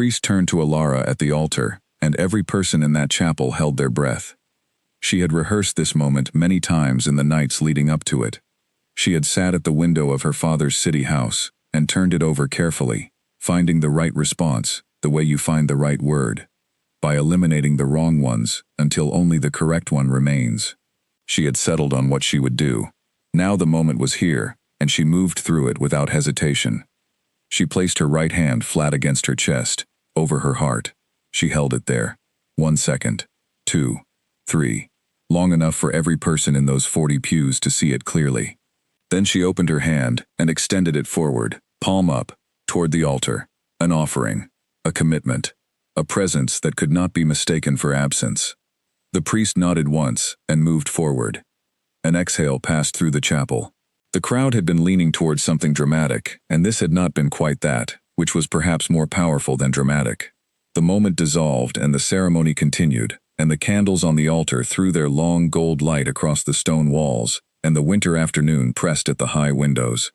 priest turned to Alara at the altar, and every person in that chapel held their breath. She had rehearsed this moment many times in the nights leading up to it. She had sat at the window of her father's city house and turned it over carefully, finding the right response, the way you find the right word, by eliminating the wrong ones until only the correct one remains. She had settled on what she would do. Now the moment was here, and she moved through it without hesitation. She placed her right hand flat against her chest, over her heart. She held it there. 1 second, 2, 3, long enough for every person in those 40 pews to see it clearly. Then she opened her hand and extended it forward, palm up, toward the altar, an offering, a commitment, a presence that could not be mistaken for absence. The priest nodded once and moved forward. An exhale passed through the chapel. The crowd had been leaning towards something dramatic, and this had not been quite that, which was perhaps more powerful than dramatic. The moment dissolved and the ceremony continued, and the candles on the altar threw their long gold light across the stone walls, and the winter afternoon pressed at the high windows.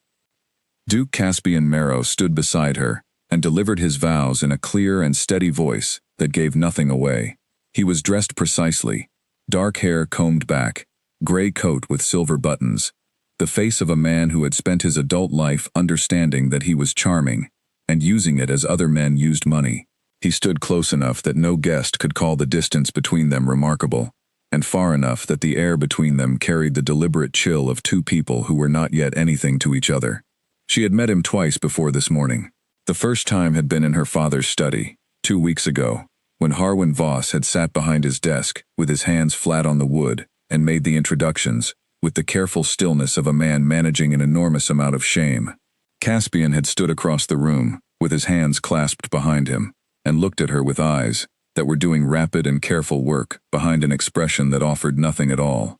Duke Caspian Mero stood beside her and delivered his vows in a clear and steady voice that gave nothing away. He was dressed precisely, dark hair combed back, gray coat with silver buttons, the face of a man who had spent his adult life understanding that he was charming and using it as other men used money. He stood close enough that no guest could call the distance between them remarkable, and far enough that the air between them carried the deliberate chill of two people who were not yet anything to each other. She had met him twice before this morning. The first time had been in her father's study, 2 weeks ago, when Harwin Voss had sat behind his desk with his hands flat on the wood and made the introductions, with the careful stillness of a man managing an enormous amount of shame. Caspian had stood across the room, with his hands clasped behind him, and looked at her with eyes that were doing rapid and careful work behind an expression that offered nothing at all.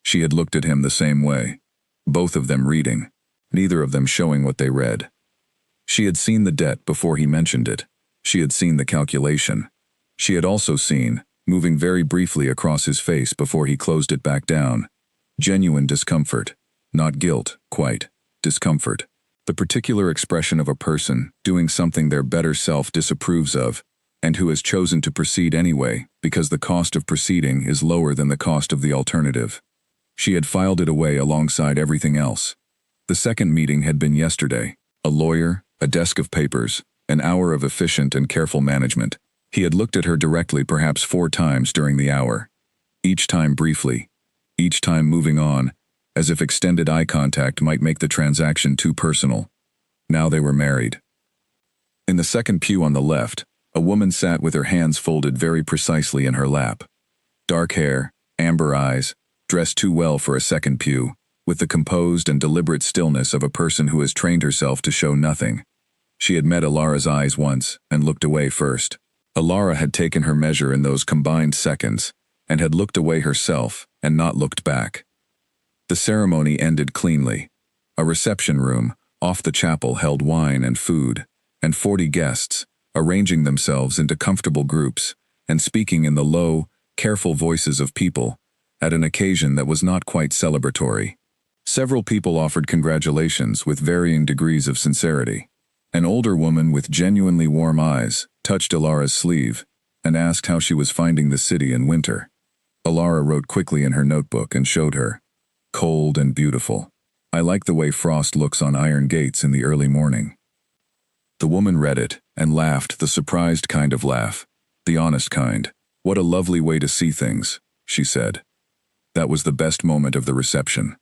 She had looked at him the same way, both of them reading, neither of them showing what they read. She had seen the debt before he mentioned it. She had seen the calculation. She had also seen, moving very briefly across his face before he closed it back down, genuine discomfort, not guilt, quite, discomfort. The particular expression of a person doing something their better self disapproves of, and who has chosen to proceed anyway because the cost of proceeding is lower than the cost of the alternative. She had filed it away alongside everything else. The second meeting had been yesterday. A lawyer, a desk of papers, an hour of efficient and careful management. He had looked at her directly perhaps 4 times during the hour, each time briefly, each time moving on, as if extended eye contact might make the transaction too personal. Now they were married. In the second pew on the left, a woman sat with her hands folded very precisely in her lap. Dark hair, amber eyes, dressed too well for a second pew, with the composed and deliberate stillness of a person who has trained herself to show nothing. She had met Alara's eyes once and looked away first. Alara had taken her measure in those combined seconds and had looked away herself and not looked back. The ceremony ended cleanly. A reception room off the chapel held wine and food, and 40 guests, arranging themselves into comfortable groups and speaking in the low, careful voices of people at an occasion that was not quite celebratory. Several people offered congratulations with varying degrees of sincerity. An older woman with genuinely warm eyes touched Alara's sleeve and asked how she was finding the city in winter. Alara wrote quickly in her notebook and showed her. Cold and beautiful. I like the way frost looks on iron gates in the early morning. The woman read it and laughed, the surprised kind of laugh, the honest kind. What a lovely way to see things, she said. That was the best moment of the reception.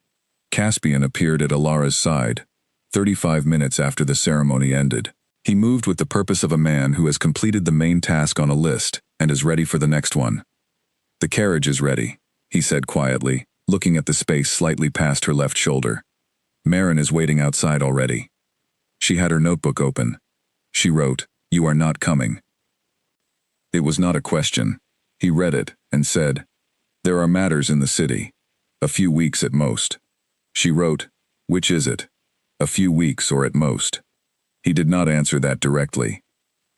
Caspian appeared at Alara's side, 35 minutes after the ceremony ended. He moved with the purpose of a man who has completed the main task on a list and is ready for the next one. The carriage is ready, he said quietly, looking at the space slightly past her left shoulder. Marin is waiting outside already. She had her notebook open. She wrote, "You are not coming." It was not a question. He read it and said, "There are matters in the city. A few weeks at most." She wrote, "Which is it? A few weeks or at most?" He did not answer that directly.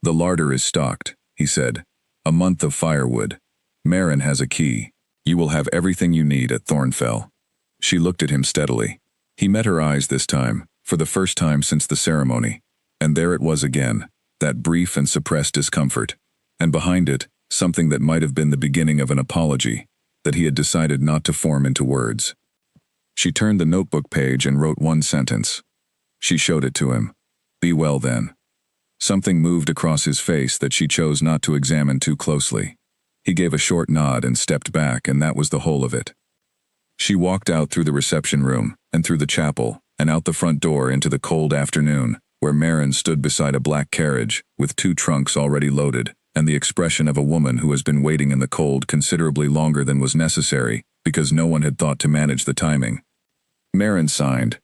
"The larder is stocked," he said. "A month of firewood. Marin has a key. You will have everything you need at Thornfell." She looked at him steadily. He met her eyes this time, for the first time since the ceremony, and there it was again, that brief and suppressed discomfort, and behind it, something that might have been the beginning of an apology, that he had decided not to form into words. She turned the notebook page and wrote one sentence. She showed it to him. "Be well then." Something moved across his face that she chose not to examine too closely. He gave a short nod and stepped back, and that was the whole of it. She walked out through the reception room, and through the chapel, and out the front door into the cold afternoon, where Maren stood beside a black carriage, with 2 trunks already loaded, and the expression of a woman who has been waiting in the cold considerably longer than was necessary, because no one had thought to manage the timing. Maren signed.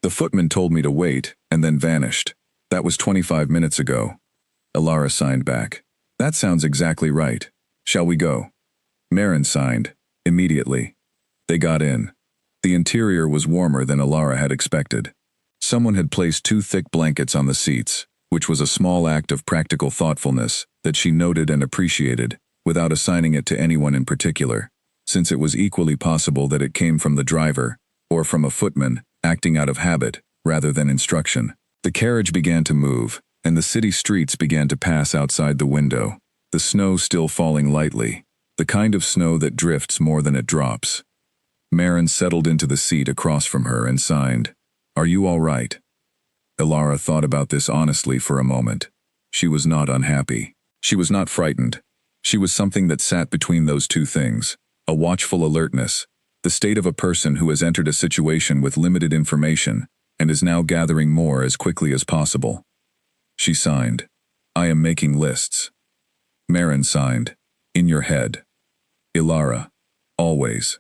"The footman told me to wait, and then vanished. That was 25 minutes ago." Ilara signed back. "That sounds exactly right. Shall we go?" Maren signed. Immediately. They got in. The interior was warmer than Ilara had expected. Someone had placed 2 thick blankets on the seats, which was a small act of practical thoughtfulness that she noted and appreciated, without assigning it to anyone in particular, since it was equally possible that it came from the driver, or from a footman, acting out of habit, rather than instruction. The carriage began to move, and the city streets began to pass outside the window, the snow still falling lightly, the kind of snow that drifts more than it drops. Maren settled into the seat across from her and signed. "Are you all right?" Ilara thought about this honestly for a moment. She was not unhappy. She was not frightened. She was something that sat between those 2 things, a watchful alertness, the state of a person who has entered a situation with limited information and is now gathering more as quickly as possible. She signed. "I am making lists." Maren signed. "In your head." Ilara. "Always."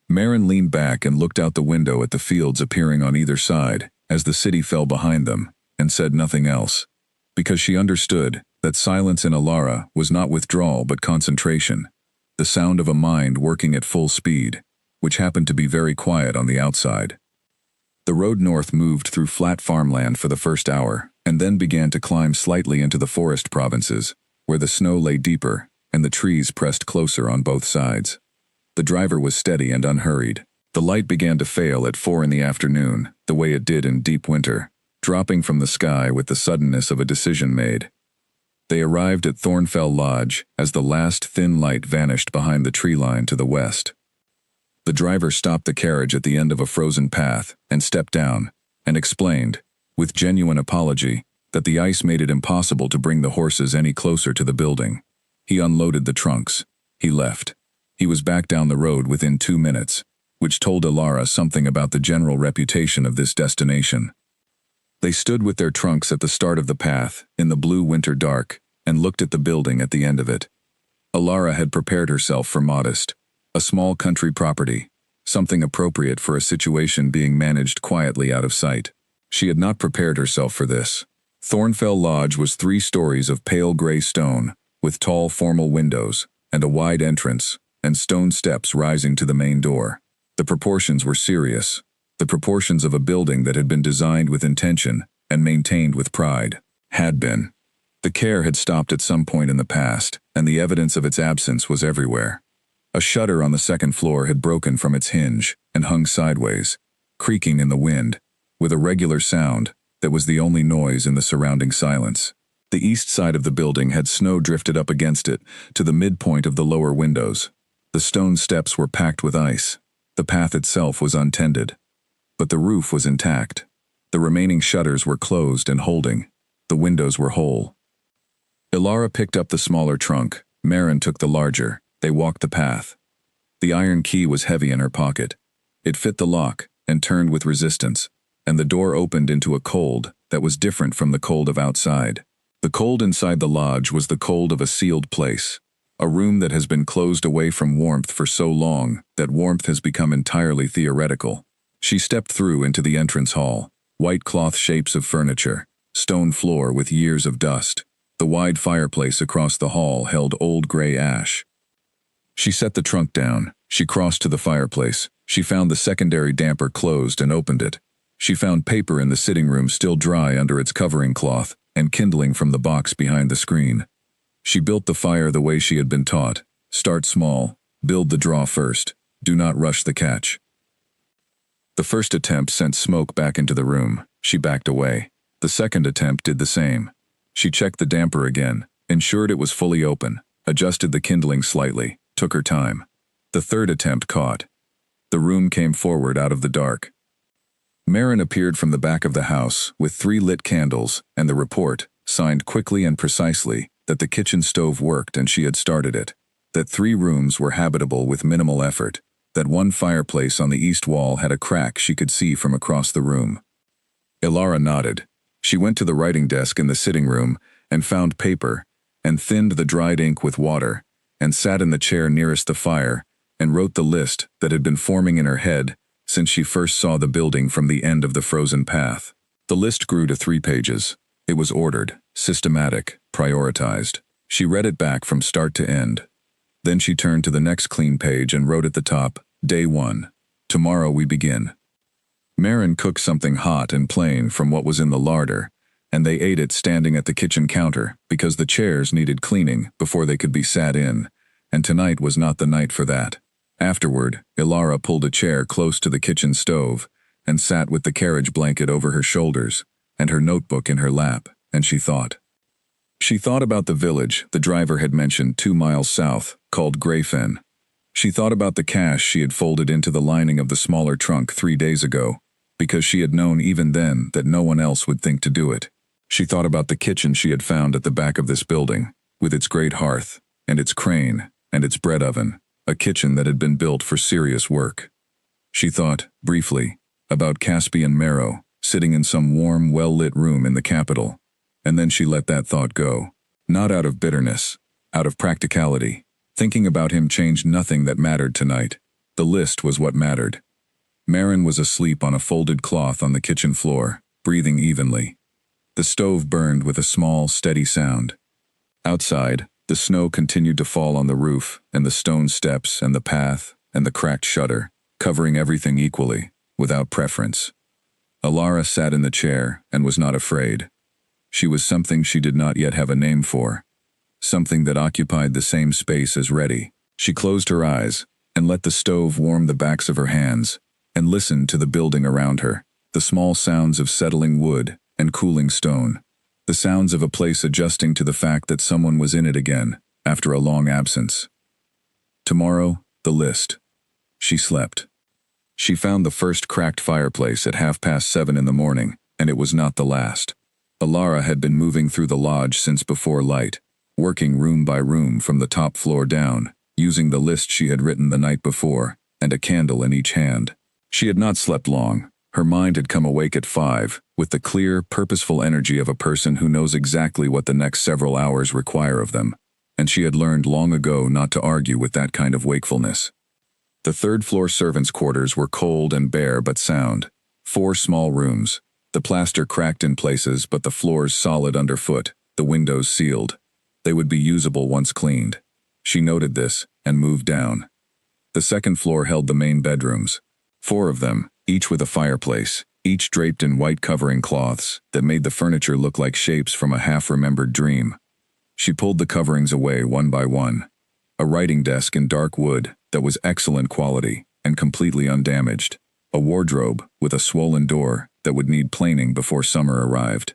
Maren leaned back and looked out the window at the fields appearing on either side as the city fell behind them, and said nothing else, because she understood that silence in Ilara was not withdrawal but concentration, the sound of a mind working at full speed, which happened to be very quiet on the outside. The road north moved through flat farmland for the first hour, and then began to climb slightly into the forest provinces, where the snow lay deeper and the trees pressed closer on both sides. The driver was steady and unhurried. The light began to fail at 4 in the afternoon, the way it did in deep winter, dropping from the sky with the suddenness of a decision made. They arrived at Thornfell Lodge as the last thin light vanished behind the tree line to the west. The driver stopped the carriage at the end of a frozen path and stepped down, and explained, with genuine apology, that the ice made it impossible to bring the horses any closer to the building. He unloaded the trunks. He left. He was back down the road within 2 minutes, which told Ilara something about the general reputation of this destination. They stood with their trunks at the start of the path, in the blue winter dark, and looked at the building at the end of it. Ilara had prepared herself for modest, a small country property, something appropriate for a situation being managed quietly out of sight. She had not prepared herself for this. Thornfell Lodge was 3 stories of pale gray stone, with tall formal windows, and a wide entrance, and stone steps rising to the main door. The proportions were serious, the proportions of a building that had been designed with intention and maintained with pride. Had been. The care had stopped at some point in the past, and the evidence of its absence was everywhere. A shutter on the 2nd floor had broken from its hinge and hung sideways, creaking in the wind, with a regular sound that was the only noise in the surrounding silence. The east side of the building had snow drifted up against it to the midpoint of the lower windows. The stone steps were packed with ice. The path itself was untended. But the roof was intact. The remaining shutters were closed and holding. The windows were whole. Ilara picked up the smaller trunk. Maren took the larger. They walked the path. The iron key was heavy in her pocket. It fit the lock and turned with resistance, and the door opened into a cold that was different from the cold of outside. The cold inside the lodge was the cold of a sealed place, a room that has been closed away from warmth for so long that warmth has become entirely theoretical. She stepped through into the entrance hall, white cloth shapes of furniture, stone floor with years of dust. The wide fireplace across the hall held old gray ash. She set the trunk down. She crossed to the fireplace. She found the secondary damper closed and opened it. She found paper in the sitting room still dry under its covering cloth and kindling from the box behind the screen. She built the fire the way she had been taught. Start small. Build the draw first. Do not rush the catch. The first attempt sent smoke back into the room. She backed away. The second attempt did the same. She checked the damper again, ensured it was fully open, adjusted the kindling slightly, took her time. The third attempt caught. The room came forward out of the dark. Marin appeared from the back of the house with 3 lit candles and the report, signed quickly and precisely, that the kitchen stove worked and she had started it, that 3 rooms were habitable with minimal effort, that 1 fireplace on the east wall had a crack she could see from across the room. Ilara nodded. She went to the writing desk in the sitting room and found paper, and thinned the dried ink with water, and sat in the chair nearest the fire, and wrote the list that had been forming in her head since she first saw the building from the end of the frozen path. The list grew to 3 pages. It was ordered, systematic, prioritized. She read it back from start to end. Then she turned to the next clean page and wrote at the top, Day 1. Tomorrow we begin. Marin cooked something hot and plain from what was in the larder, and they ate it standing at the kitchen counter because the chairs needed cleaning before they could be sat in, and tonight was not the night for that. Afterward, Ilara pulled a chair close to the kitchen stove and sat with the carriage blanket over her shoulders and her notebook in her lap, and she thought. She thought about the village the driver had mentioned 2 miles south, called Greyfen. She thought about the cash she had folded into the lining of the smaller trunk 3 days ago, because she had known even then that no one else would think to do it. She thought about the kitchen she had found at the back of this building, with its great hearth, and its crane, and its bread oven, a kitchen that had been built for serious work. She thought, briefly, about Caspian Marrow, sitting in some warm, well-lit room in the capital, and then she let that thought go. Not out of bitterness, out of practicality. Thinking about him changed nothing that mattered tonight. The list was what mattered. Marin was asleep on a folded cloth on the kitchen floor, breathing evenly. The stove burned with a small, steady sound. Outside, the snow continued to fall on the roof and the stone steps and the path and the cracked shutter, covering everything equally, without preference. Ilara sat in the chair and was not afraid. She was something she did not yet have a name for, something that occupied the same space as Reddy. She closed her eyes and let the stove warm the backs of her hands, and listened to the building around her, the small sounds of settling wood and cooling stone, the sounds of a place adjusting to the fact that someone was in it again, after a long absence. Tomorrow, the list. She slept. She found the first cracked fireplace at 7:30 in the morning, and it was not the last. Ilara had been moving through the lodge since before light, working room by room from the top floor down, using the list she had written the night before, and a candle in each hand. She had not slept long. Her mind had come awake at 5, with the clear, purposeful energy of a person who knows exactly what the next several hours require of them, and she had learned long ago not to argue with that kind of wakefulness. The third-floor servants' quarters were cold and bare but sound. 4 small rooms, the plaster cracked in places but the floors solid underfoot, the windows sealed. They would be usable once cleaned. She noted this and moved down. The second floor held the main bedrooms. 4 of them, each with a fireplace, each draped in white covering cloths that made the furniture look like shapes from a half-remembered dream. She pulled the coverings away one by one. A writing desk in dark wood that was excellent quality and completely undamaged. A wardrobe with a swollen door that would need planing before summer arrived.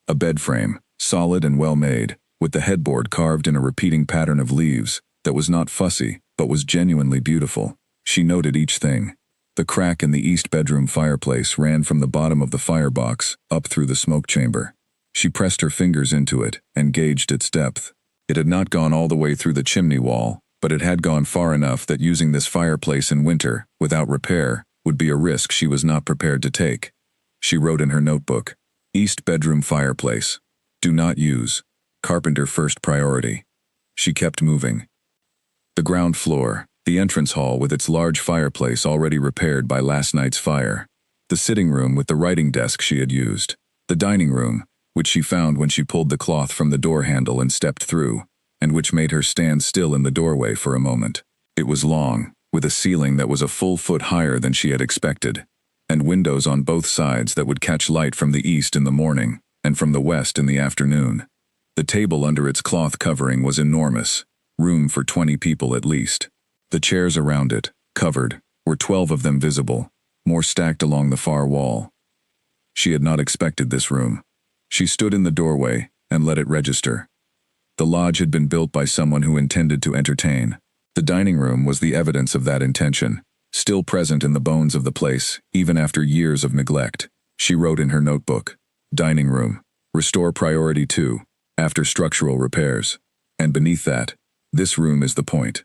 A bed frame, solid and well-made, with the headboard carved in a repeating pattern of leaves that was not fussy but was genuinely beautiful. She noted each thing. The crack in the east bedroom fireplace ran from the bottom of the firebox up through the smoke chamber. She pressed her fingers into it and gauged its depth. It had not gone all the way through the chimney wall, but it had gone far enough that using this fireplace in winter, without repair, would be a risk she was not prepared to take. She wrote in her notebook, East bedroom fireplace. Do not use. Carpenter first priority. She kept moving. The ground floor, the entrance hall with its large fireplace already repaired by last night's fire. The sitting room with the writing desk she had used. The dining room, which she found when she pulled the cloth from the door handle and stepped through, and which made her stand still in the doorway for a moment. It was long, with a ceiling that was a full foot higher than she had expected, and windows on both sides that would catch light from the east in the morning, and from the west in the afternoon. The table under its cloth covering was enormous, room for 20 people at least. The chairs around it, covered, were 12 of them visible, more stacked along the far wall. She had not expected this room. She stood in the doorway, and let it register. The lodge had been built by someone who intended to entertain. The dining room was the evidence of that intention, still present in the bones of the place, even after years of neglect. She wrote in her notebook, "Dining room. Restore priority 2, after structural repairs." And beneath that, "This room is the point."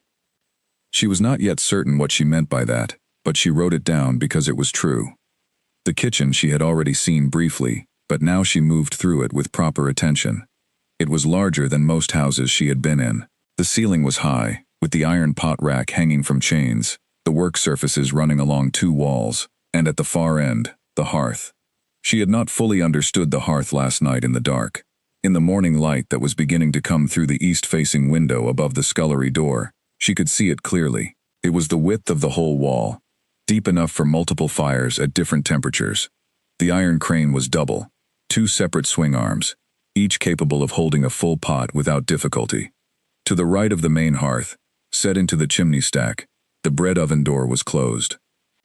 She was not yet certain what she meant by that, but she wrote it down because it was true. The kitchen she had already seen briefly, but now she moved through it with proper attention. It was larger than most houses she had been in. The ceiling was high, with the iron pot rack hanging from chains, the work surfaces running along 2 walls, and at the far end, the hearth. She had not fully understood the hearth last night in the dark. In the morning light that was beginning to come through the east-facing window above the scullery door, she could see it clearly. It was the width of the whole wall, deep enough for multiple fires at different temperatures. The iron crane was double, 2 separate swing arms, each capable of holding a full pot without difficulty. To the right of the main hearth, set into the chimney stack, the bread oven door was closed.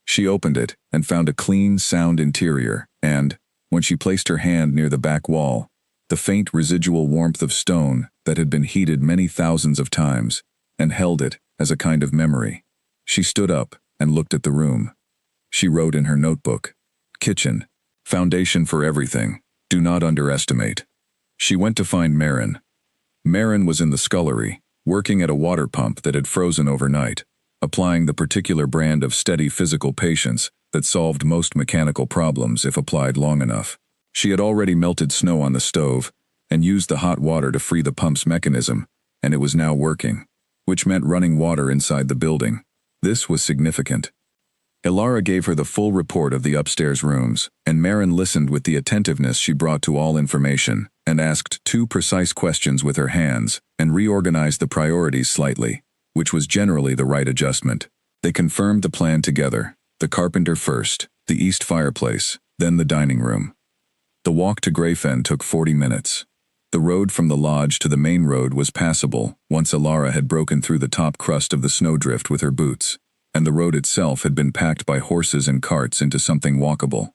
She opened it and found a clean, sound interior, and, when she placed her hand near the back wall, the faint residual warmth of stone that had been heated many thousands of times, and held it as a kind of memory. She stood up and looked at the room. She wrote in her notebook, "Kitchen. Foundation for everything. Do not underestimate." She went to find Marin. Marin was in the scullery, working at a water pump that had frozen overnight, applying the particular brand of steady physical patience that solved most mechanical problems if applied long enough. She had already melted snow on the stove and used the hot water to free the pump's mechanism, and it was now working, which meant running water inside the building. This was significant. Ilara gave her the full report of the upstairs rooms, and Marin listened with the attentiveness she brought to all information, and asked 2 precise questions with her hands, and reorganized the priorities slightly, which was generally the right adjustment. They confirmed the plan together, the carpenter first, the east fireplace, then the dining room. The walk to Greyfen took 40 minutes. The road from the lodge to the main road was passable once Ilara had broken through the top crust of the snowdrift with her boots, and the road itself had been packed by horses and carts into something walkable.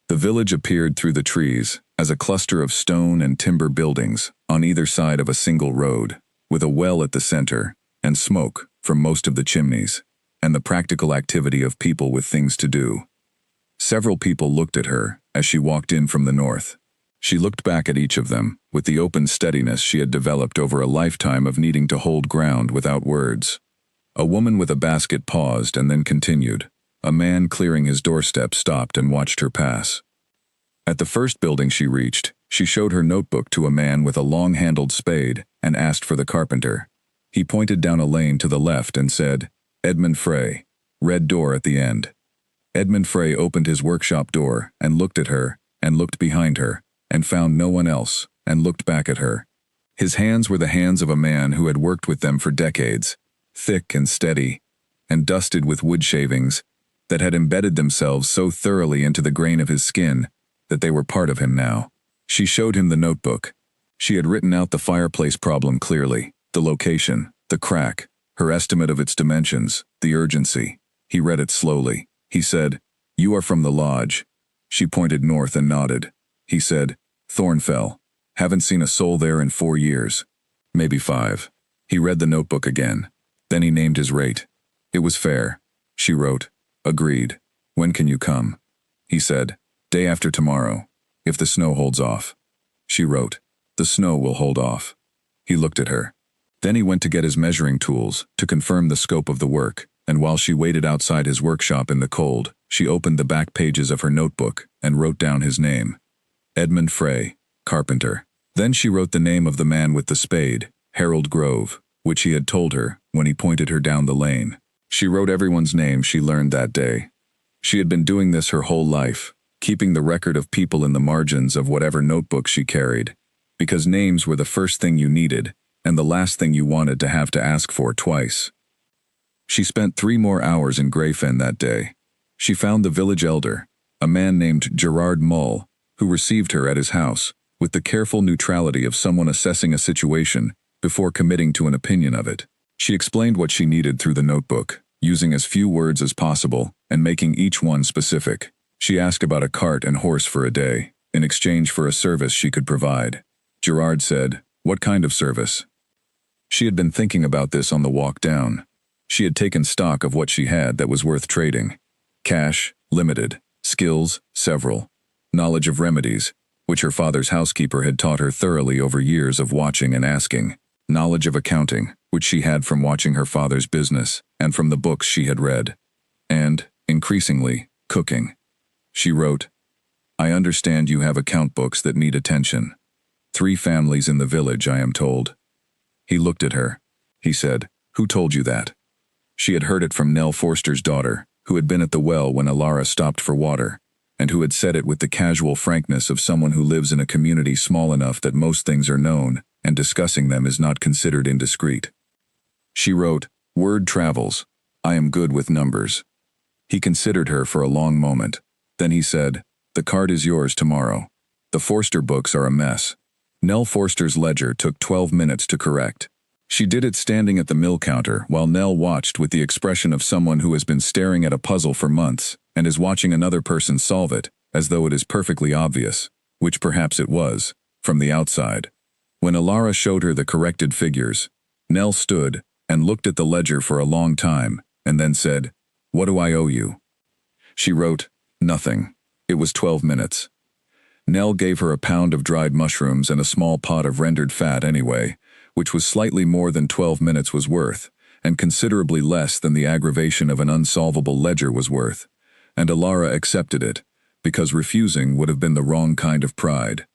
The village appeared through the trees as a cluster of stone and timber buildings on either side of a single road, with a well at the center, and smoke from most of the chimneys, and the practical activity of people with things to do. Several people looked at her as she walked in from the north. She looked back at each of them with the open steadiness she had developed over a lifetime of needing to hold ground without words. A woman with a basket paused and then continued. A man clearing his doorstep stopped and watched her pass. At the first building she reached, she showed her notebook to a man with a long-handled spade and asked for the carpenter. He pointed down a lane to the left and said, "Edmund Frey, red door at the end." Edmund Frey opened his workshop door and looked at her, and looked behind her, and found no one else, and looked back at her. His hands were the hands of a man who had worked with them for decades, thick and steady, and dusted with wood shavings that had embedded themselves so thoroughly into the grain of his skin that they were part of him now. She showed him the notebook. She had written out the fireplace problem clearly, the location, the crack, her estimate of its dimensions, the urgency. He read it slowly. He said, "You are from the lodge." She pointed north and nodded. He said, "Thornfell. Haven't seen a soul there in 4 years. Maybe 5. He read the notebook again. Then he named his rate. It was fair. She wrote, "Agreed. When can you come?" He said, "Day after tomorrow, if the snow holds off." She wrote, "The snow will hold off." He looked at her. Then he went to get his measuring tools to confirm the scope of the work, and while she waited outside his workshop in the cold, she opened the back pages of her notebook and wrote down his name. Edmund Frey, carpenter. Then she wrote the name of the man with the spade, Harold Grove, which he had told her when he pointed her down the lane. She wrote everyone's name she learned that day. She had been doing this her whole life, keeping the record of people in the margins of whatever notebook she carried, because names were the first thing you needed, and the last thing you wanted to have to ask for twice. She spent 3 more hours in Greyfen that day. She found the village elder, a man named Gerard Mull, who received her at his house, with the careful neutrality of someone assessing a situation before committing to an opinion of it. She explained what she needed through the notebook, using as few words as possible and making each one specific. She asked about a cart and horse for a day, in exchange for a service she could provide. Gerard said, "What kind of service?" She had been thinking about this on the walk down. She had taken stock of what she had that was worth trading. Cash, limited. Skills, several. Knowledge of remedies, which her father's housekeeper had taught her thoroughly over years of watching and asking. Knowledge of accounting, which she had from watching her father's business and from the books she had read. And, increasingly, cooking. She wrote, "I understand you have account books that need attention. 3 families in the village, I am told." He looked at her. He said, "Who told you that?" She had heard it from Nell Forster's daughter, who had been at the well when Alara stopped for water, and who had said it with the casual frankness of someone who lives in a community small enough that most things are known, and discussing them is not considered indiscreet. She wrote, "Word travels. I am good with numbers." He considered her for a long moment. Then he said, "The card is yours tomorrow. The Forster books are a mess." Nell Forster's ledger took 12 minutes to correct. She did it standing at the mill counter while Nell watched with the expression of someone who has been staring at a puzzle for months and is watching another person solve it, as though it is perfectly obvious, which perhaps it was, from the outside. When Alara showed her the corrected figures, Nell stood and looked at the ledger for a long time, and then said, "What do I owe you?" She wrote, "Nothing." It was 12 minutes. Nell gave her a pound of dried mushrooms and a small pot of rendered fat anyway, which was slightly more than 12 minutes was worth, and considerably less than the aggravation of an unsolvable ledger was worth, and Alara accepted it, because refusing would have been the wrong kind of pride.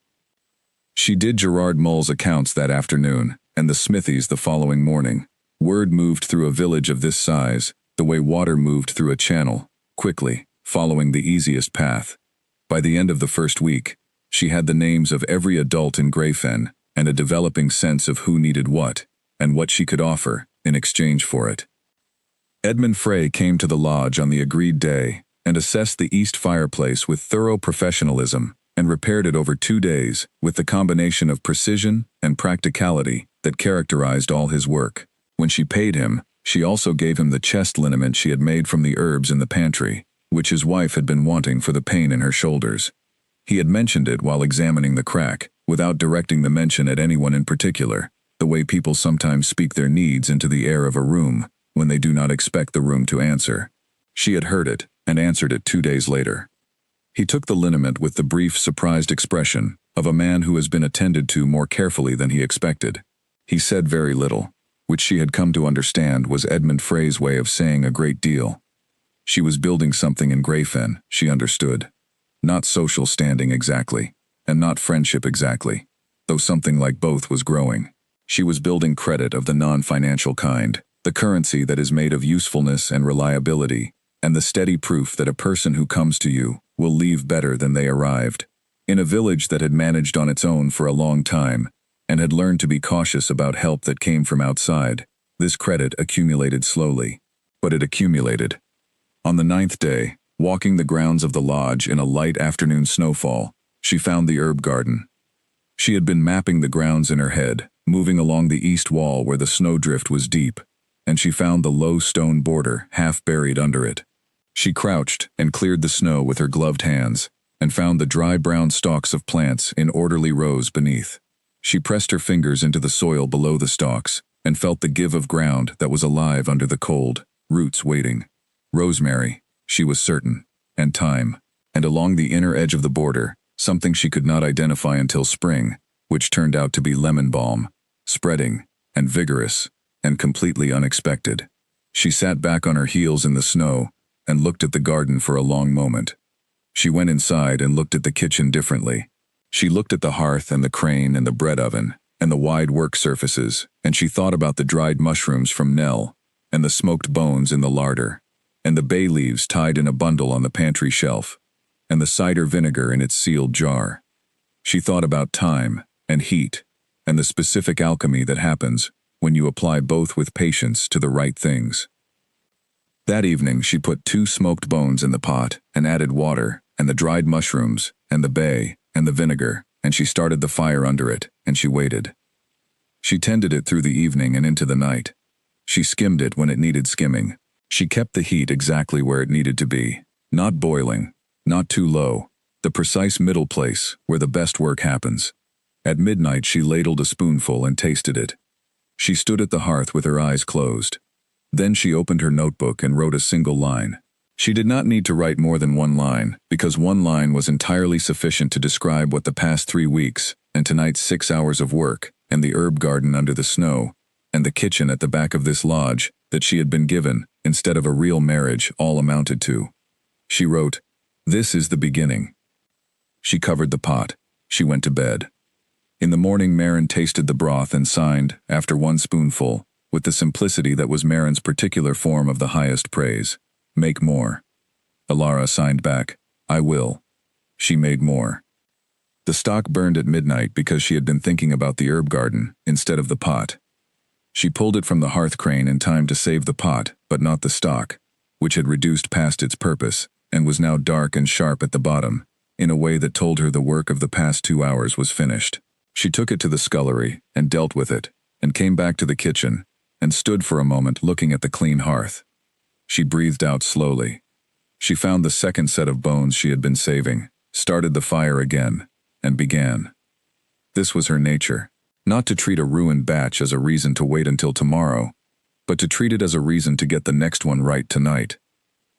She did Gerard Mull's accounts that afternoon, and the Smithies the following morning. Word moved through a village of this size, the way water moved through a channel, quickly, following the easiest path. By the end of the first week, she had the names of every adult in Greyfen, and a developing sense of who needed what, and what she could offer, in exchange for it. Edmund Frey came to the lodge on the agreed day, and assessed the east fireplace with thorough professionalism, and repaired it over 2 days, with the combination of precision and practicality that characterized all his work. When she paid him, she also gave him the chest liniment she had made from the herbs in the pantry, which his wife had been wanting for the pain in her shoulders. He had mentioned it while examining the crack, without directing the mention at anyone in particular, the way people sometimes speak their needs into the air of a room, when they do not expect the room to answer. She had heard it, and answered it 2 days later. He took the liniment with the brief, surprised expression of a man who has been attended to more carefully than he expected. He said very little, which she had come to understand was Edmund Frey's way of saying a great deal. She was building something in Greyfen, she understood. Not social standing exactly, and not friendship exactly, though something like both was growing. She was building credit of the non-financial kind, the currency that is made of usefulness and reliability, and the steady proof that a person who comes to you will leave better than they arrived. In a village that had managed on its own for a long time, and had learned to be cautious about help that came from outside, this credit accumulated slowly. But it accumulated. On the 9th day, walking the grounds of the lodge in a light afternoon snowfall, she found the herb garden. She had been mapping the grounds in her head, moving along the east wall where the snowdrift was deep, and she found the low stone border half buried under it. She crouched and cleared the snow with her gloved hands, and found the dry brown stalks of plants in orderly rows beneath. She pressed her fingers into the soil below the stalks, and felt the give of ground that was alive under the cold, roots waiting. Rosemary, she was certain, and thyme, and along the inner edge of the border, something she could not identify until spring, which turned out to be lemon balm, spreading, and vigorous, and completely unexpected. She sat back on her heels in the snow, and looked at the garden for a long moment. She went inside and looked at the kitchen differently. She looked at the hearth and the crane and the bread oven, and the wide work surfaces, and she thought about the dried mushrooms from Nell, and the smoked bones in the larder, and the bay leaves tied in a bundle on the pantry shelf, and the cider vinegar in its sealed jar. She thought about time and heat, and the specific alchemy that happens when you apply both with patience to the right things. That evening she put 2 smoked bones in the pot, and added water, and the dried mushrooms, and the bay, and the vinegar, and she started the fire under it, and she waited. She tended it through the evening and into the night. She skimmed it when it needed skimming. She kept the heat exactly where it needed to be, not boiling, not too low, the precise middle place where the best work happens. At midnight she ladled a spoonful and tasted it. She stood at the hearth with her eyes closed. Then she opened her notebook and wrote a single line. She did not need to write more than one line, because one line was entirely sufficient to describe what the past 3 weeks, and tonight's 6 hours of work, and the herb garden under the snow, and the kitchen at the back of this lodge, that she had been given, instead of a real marriage, all amounted to. She wrote, "This is the beginning." She covered the pot. She went to bed. In the morning Maren tasted the broth and signed, after one spoonful, with the simplicity that was Maren's particular form of the highest praise, "Make more." Alara signed back, "I will." She made more. The stock burned at midnight because she had been thinking about the herb garden, instead of the pot. She pulled it from the hearth crane in time to save the pot, but not the stock, which had reduced past its purpose, and was now dark and sharp at the bottom, in a way that told her the work of the past 2 hours was finished. She took it to the scullery, and dealt with it, and came back to the kitchen, and stood for a moment looking at the clean hearth. She breathed out slowly. She found the second set of bones she had been saving, started the fire again, and began. This was her nature, not to treat a ruined batch as a reason to wait until tomorrow, but to treat it as a reason to get the next one right tonight.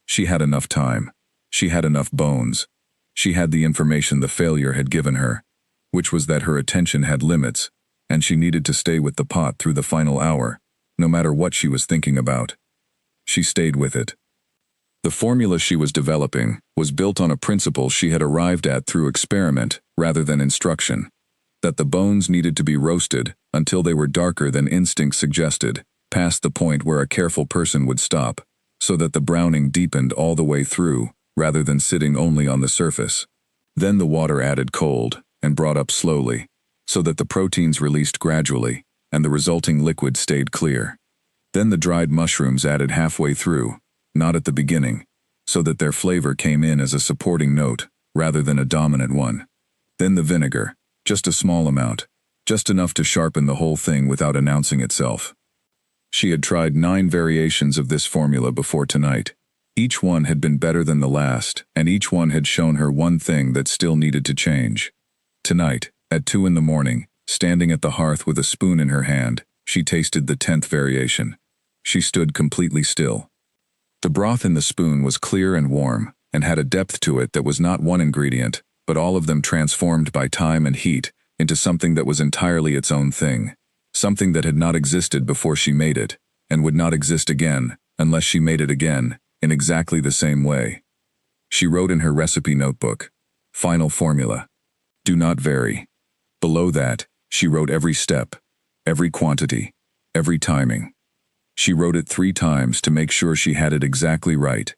She had enough time. She had enough bones. She had the information the failure had given her, which was that her attention had limits, and she needed to stay with the pot through the final hour, no matter what she was thinking about. She stayed with it. The formula she was developing was built on a principle she had arrived at through experiment rather than instruction, that the bones needed to be roasted until they were darker than instinct suggested, past the point where a careful person would stop, so that the browning deepened all the way through, rather than sitting only on the surface. Then the water added cold, and brought up slowly, so that the proteins released gradually, and the resulting liquid stayed clear. Then the dried mushrooms added halfway through, not at the beginning, so that their flavor came in as a supporting note, rather than a dominant one. Then the vinegar, just a small amount, just enough to sharpen the whole thing without announcing itself. She had tried 9 variations of this formula before tonight. Each one had been better than the last, and each one had shown her one thing that still needed to change. Tonight, at 2 in the morning, standing at the hearth with a spoon in her hand, she tasted the 10th variation. She stood completely still. The broth in the spoon was clear and warm, and had a depth to it that was not one ingredient, but all of them transformed by time and heat into something that was entirely its own thing, something that had not existed before she made it, and would not exist again, unless she made it again, in exactly the same way. She wrote in her recipe notebook, "Final formula. Do not vary." Below that, she wrote every step, every quantity, every timing. She wrote it 3 times to make sure she had it exactly right,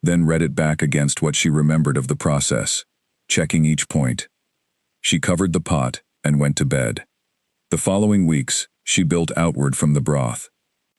then read it back against what she remembered of the process, checking each point. She covered the pot and went to bed. The following weeks, she built outward from the broth.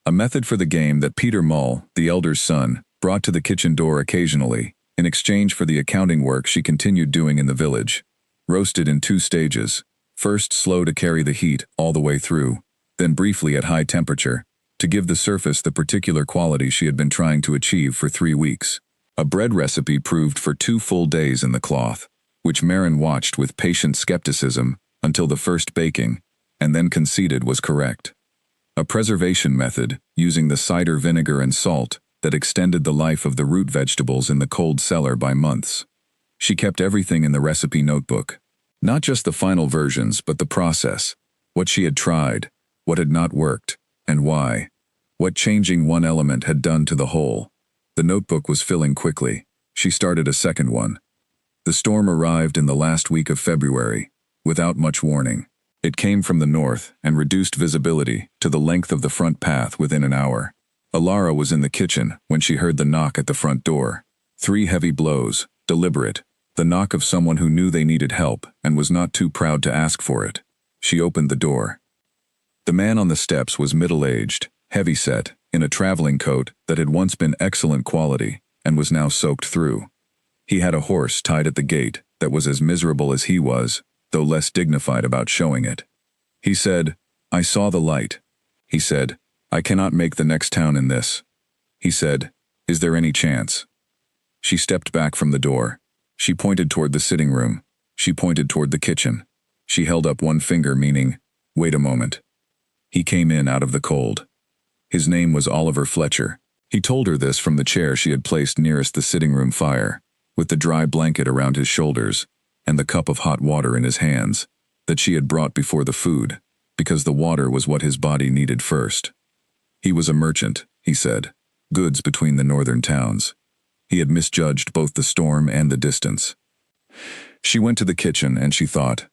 A method for the game that Peter Mull, the elder's son, brought to the kitchen door occasionally, in exchange for the accounting work she continued doing in the village. Roasted in 2 stages, first slow to carry the heat all the way through, then briefly at high temperature, to give the surface the particular quality she had been trying to achieve for 3 weeks. A bread recipe proved for 2 full days in the cloth, which Maren watched with patient skepticism until the first baking, and then conceded was correct. A preservation method, using the cider vinegar and salt, that extended the life of the root vegetables in the cold cellar by months. She kept everything in the recipe notebook. Not just the final versions, but the process, what she had tried, what had not worked, and why, what changing one element had done to the whole. The notebook was filling quickly. She started a second one. The storm arrived in the last week of February, without much warning. It came from the north and reduced visibility to the length of the front path within an hour. Alara was in the kitchen when she heard the knock at the front door. 3 heavy blows, deliberate, the knock of someone who knew they needed help and was not too proud to ask for it. She opened the door. The man on the steps was middle-aged, heavy-set, in a traveling coat that had once been excellent quality and was now soaked through. He had a horse tied at the gate that was as miserable as he was, though less dignified about showing it. He said, "I saw the light." He said, "I cannot make the next town in this." He said, "Is there any chance?" She stepped back from the door. She pointed toward the sitting room. She pointed toward the kitchen. She held up one finger, meaning, wait a moment. He came in out of the cold. His name was Oliver Fletcher. He told her this from the chair she had placed nearest the sitting room fire, with the dry blanket around his shoulders and the cup of hot water in his hands, that she had brought before the food, because the water was what his body needed first. He was a merchant, he said, goods between the northern towns. He had misjudged both the storm and the distance. She went to the kitchen and she thought.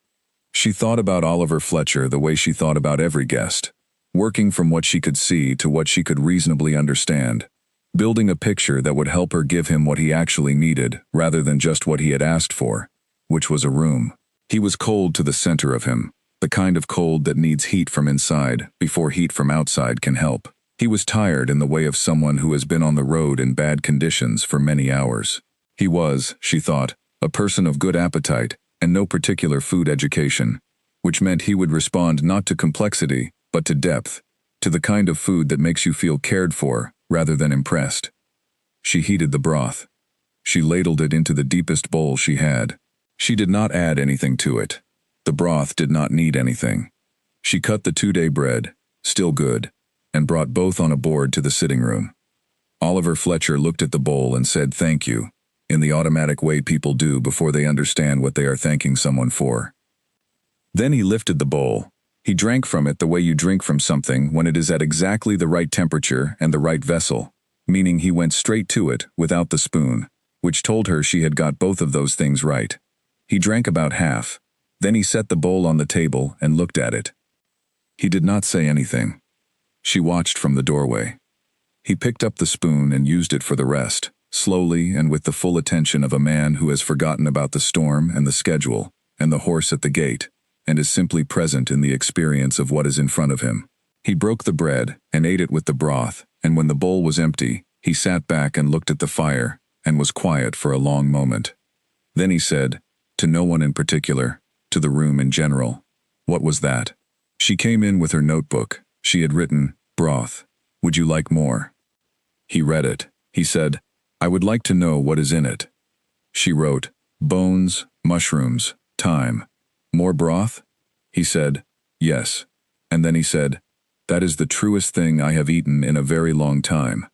She thought about Oliver Fletcher the way she thought about every guest, working from what she could see to what she could reasonably understand, building a picture that would help her give him what he actually needed rather than just what he had asked for, which was a room. He was cold to the center of him, the kind of cold that needs heat from inside before heat from outside can help. He was tired in the way of someone who has been on the road in bad conditions for many hours. He was, she thought, a person of good appetite and no particular food education, which meant he would respond not to complexity, but to depth, to the kind of food that makes you feel cared for rather than impressed. She heated the broth. She ladled it into the deepest bowl she had. She did not add anything to it. The broth did not need anything. She cut the 2-day bread, still good, and brought both on a board to the sitting room. Oliver Fletcher looked at the bowl and said thank you, in the automatic way people do before they understand what they are thanking someone for. Then he lifted the bowl. He drank from it the way you drink from something when it is at exactly the right temperature and the right vessel, meaning he went straight to it without the spoon, which told her she had got both of those things right. He drank about half. Then he set the bowl on the table and looked at it. He did not say anything. She watched from the doorway. He picked up the spoon and used it for the rest, slowly and with the full attention of a man who has forgotten about the storm and the schedule and the horse at the gate, and is simply present in the experience of what is in front of him. He broke the bread and ate it with the broth, and when the bowl was empty, he sat back and looked at the fire and was quiet for a long moment. Then he said, to no one in particular, to the room in general, what was that? She came in with her notebook. She had written, broth. Would you like more? He read it. He said, I would like to know what is in it. She wrote, bones, mushrooms, thyme. More broth? He said, yes. And then he said, that is the truest thing I have eaten in a very long time.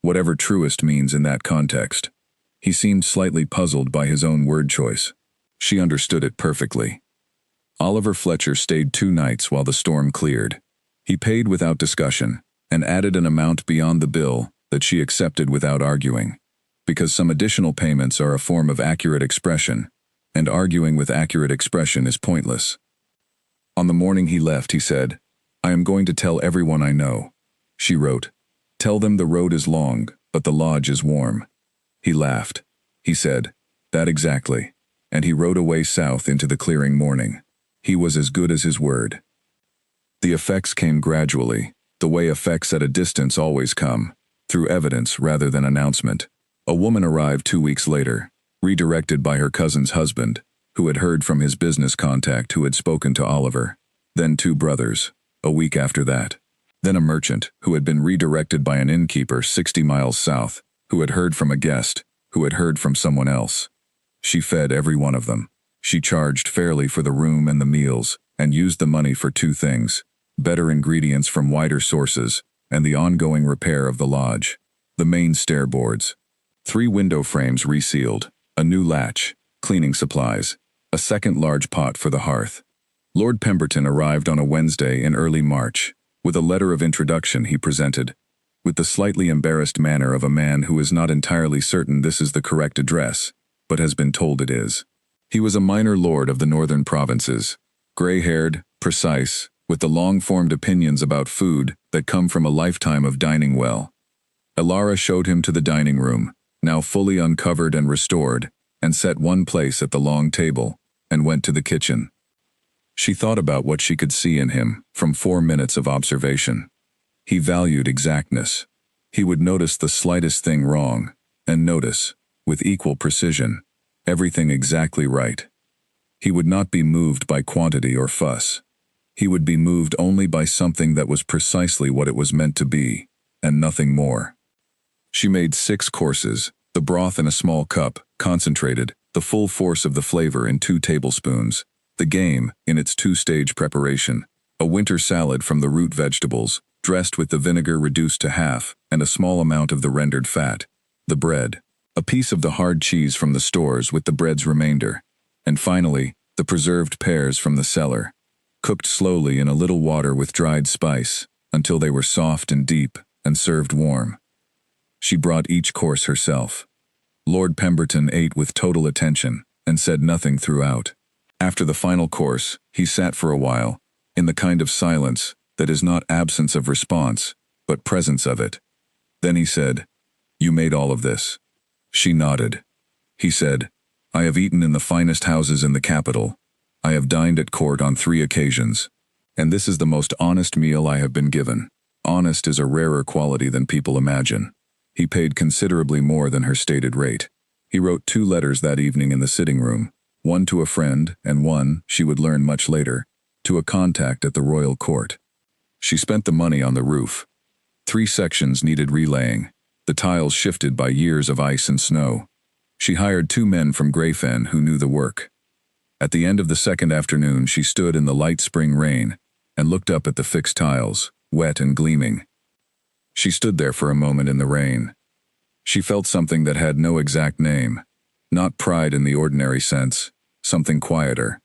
Whatever truest means in that context. He seemed slightly puzzled by his own word choice. She understood it perfectly. Oliver Fletcher stayed 2 nights while the storm cleared. He paid without discussion, and added an amount beyond the bill that she accepted without arguing, because some additional payments are a form of accurate expression, and arguing with accurate expression is pointless. On the morning he left, he said, I am going to tell everyone I know. She wrote, tell them the road is long, but the lodge is warm. He laughed. He said, that exactly. And he rode away south into the clearing morning. He was as good as his word. The effects came gradually, the way effects at a distance always come, through evidence rather than announcement. A woman arrived 2 weeks later, redirected by her cousin's husband, who had heard from his business contact who had spoken to Oliver. Then 2 brothers, a week after that. Then a merchant, who had been redirected by an innkeeper 60 miles south, who had heard from a guest, who had heard from someone else. She fed every one of them. She charged fairly for the room and the meals, and used the money for 2 things, better ingredients from wider sources, and the ongoing repair of the lodge. The main stair boards. 3 window frames resealed, a new latch, cleaning supplies, a second large pot for the hearth. Lord Pemberton arrived on a Wednesday in early March. With a letter of introduction he presented, with the slightly embarrassed manner of a man who is not entirely certain this is the correct address, but has been told it is. He was a minor lord of the northern provinces, gray-haired, precise, with the long-formed opinions about food that come from a lifetime of dining well. Elara showed him to the dining room, now fully uncovered and restored, and set one place at the long table, and went to the kitchen. She thought about what she could see in him from 4 minutes of observation. He valued exactness. He would notice the slightest thing wrong, and notice, with equal precision, everything exactly right. He would not be moved by quantity or fuss. He would be moved only by something that was precisely what it was meant to be, and nothing more. She made 6 courses, the broth in a small cup, concentrated, the full force of the flavor in 2 tablespoons, The game, in its two-stage preparation, a winter salad from the root vegetables, dressed with the vinegar reduced to half, and a small amount of the rendered fat. The bread, a piece of the hard cheese from the stores with the bread's remainder. And finally, the preserved pears from the cellar, cooked slowly in a little water with dried spice, until they were soft and deep, and served warm. She brought each course herself. Lord Pemberton ate with total attention, and said nothing throughout. After the final course, he sat for a while, in the kind of silence that is not absence of response, but presence of it. Then he said, "You made all of this?" She nodded. He said, "I have eaten in the finest houses in the capital. I have dined at court on 3 occasions. And this is the most honest meal I have been given." Honest is a rarer quality than people imagine. He paid considerably more than her stated rate. He wrote 2 letters that evening in the sitting room, one to a friend and one, she would learn much later, to a contact at the royal court. She spent the money on the roof. 3 sections needed relaying, the tiles shifted by years of ice and snow. She hired 2 men from Greyfen who knew the work. At the end of the second afternoon, she stood in the light spring rain and looked up at the fixed tiles, wet and gleaming. She stood there for a moment in the rain. She felt something that had no exact name, not pride in the ordinary sense, something quieter.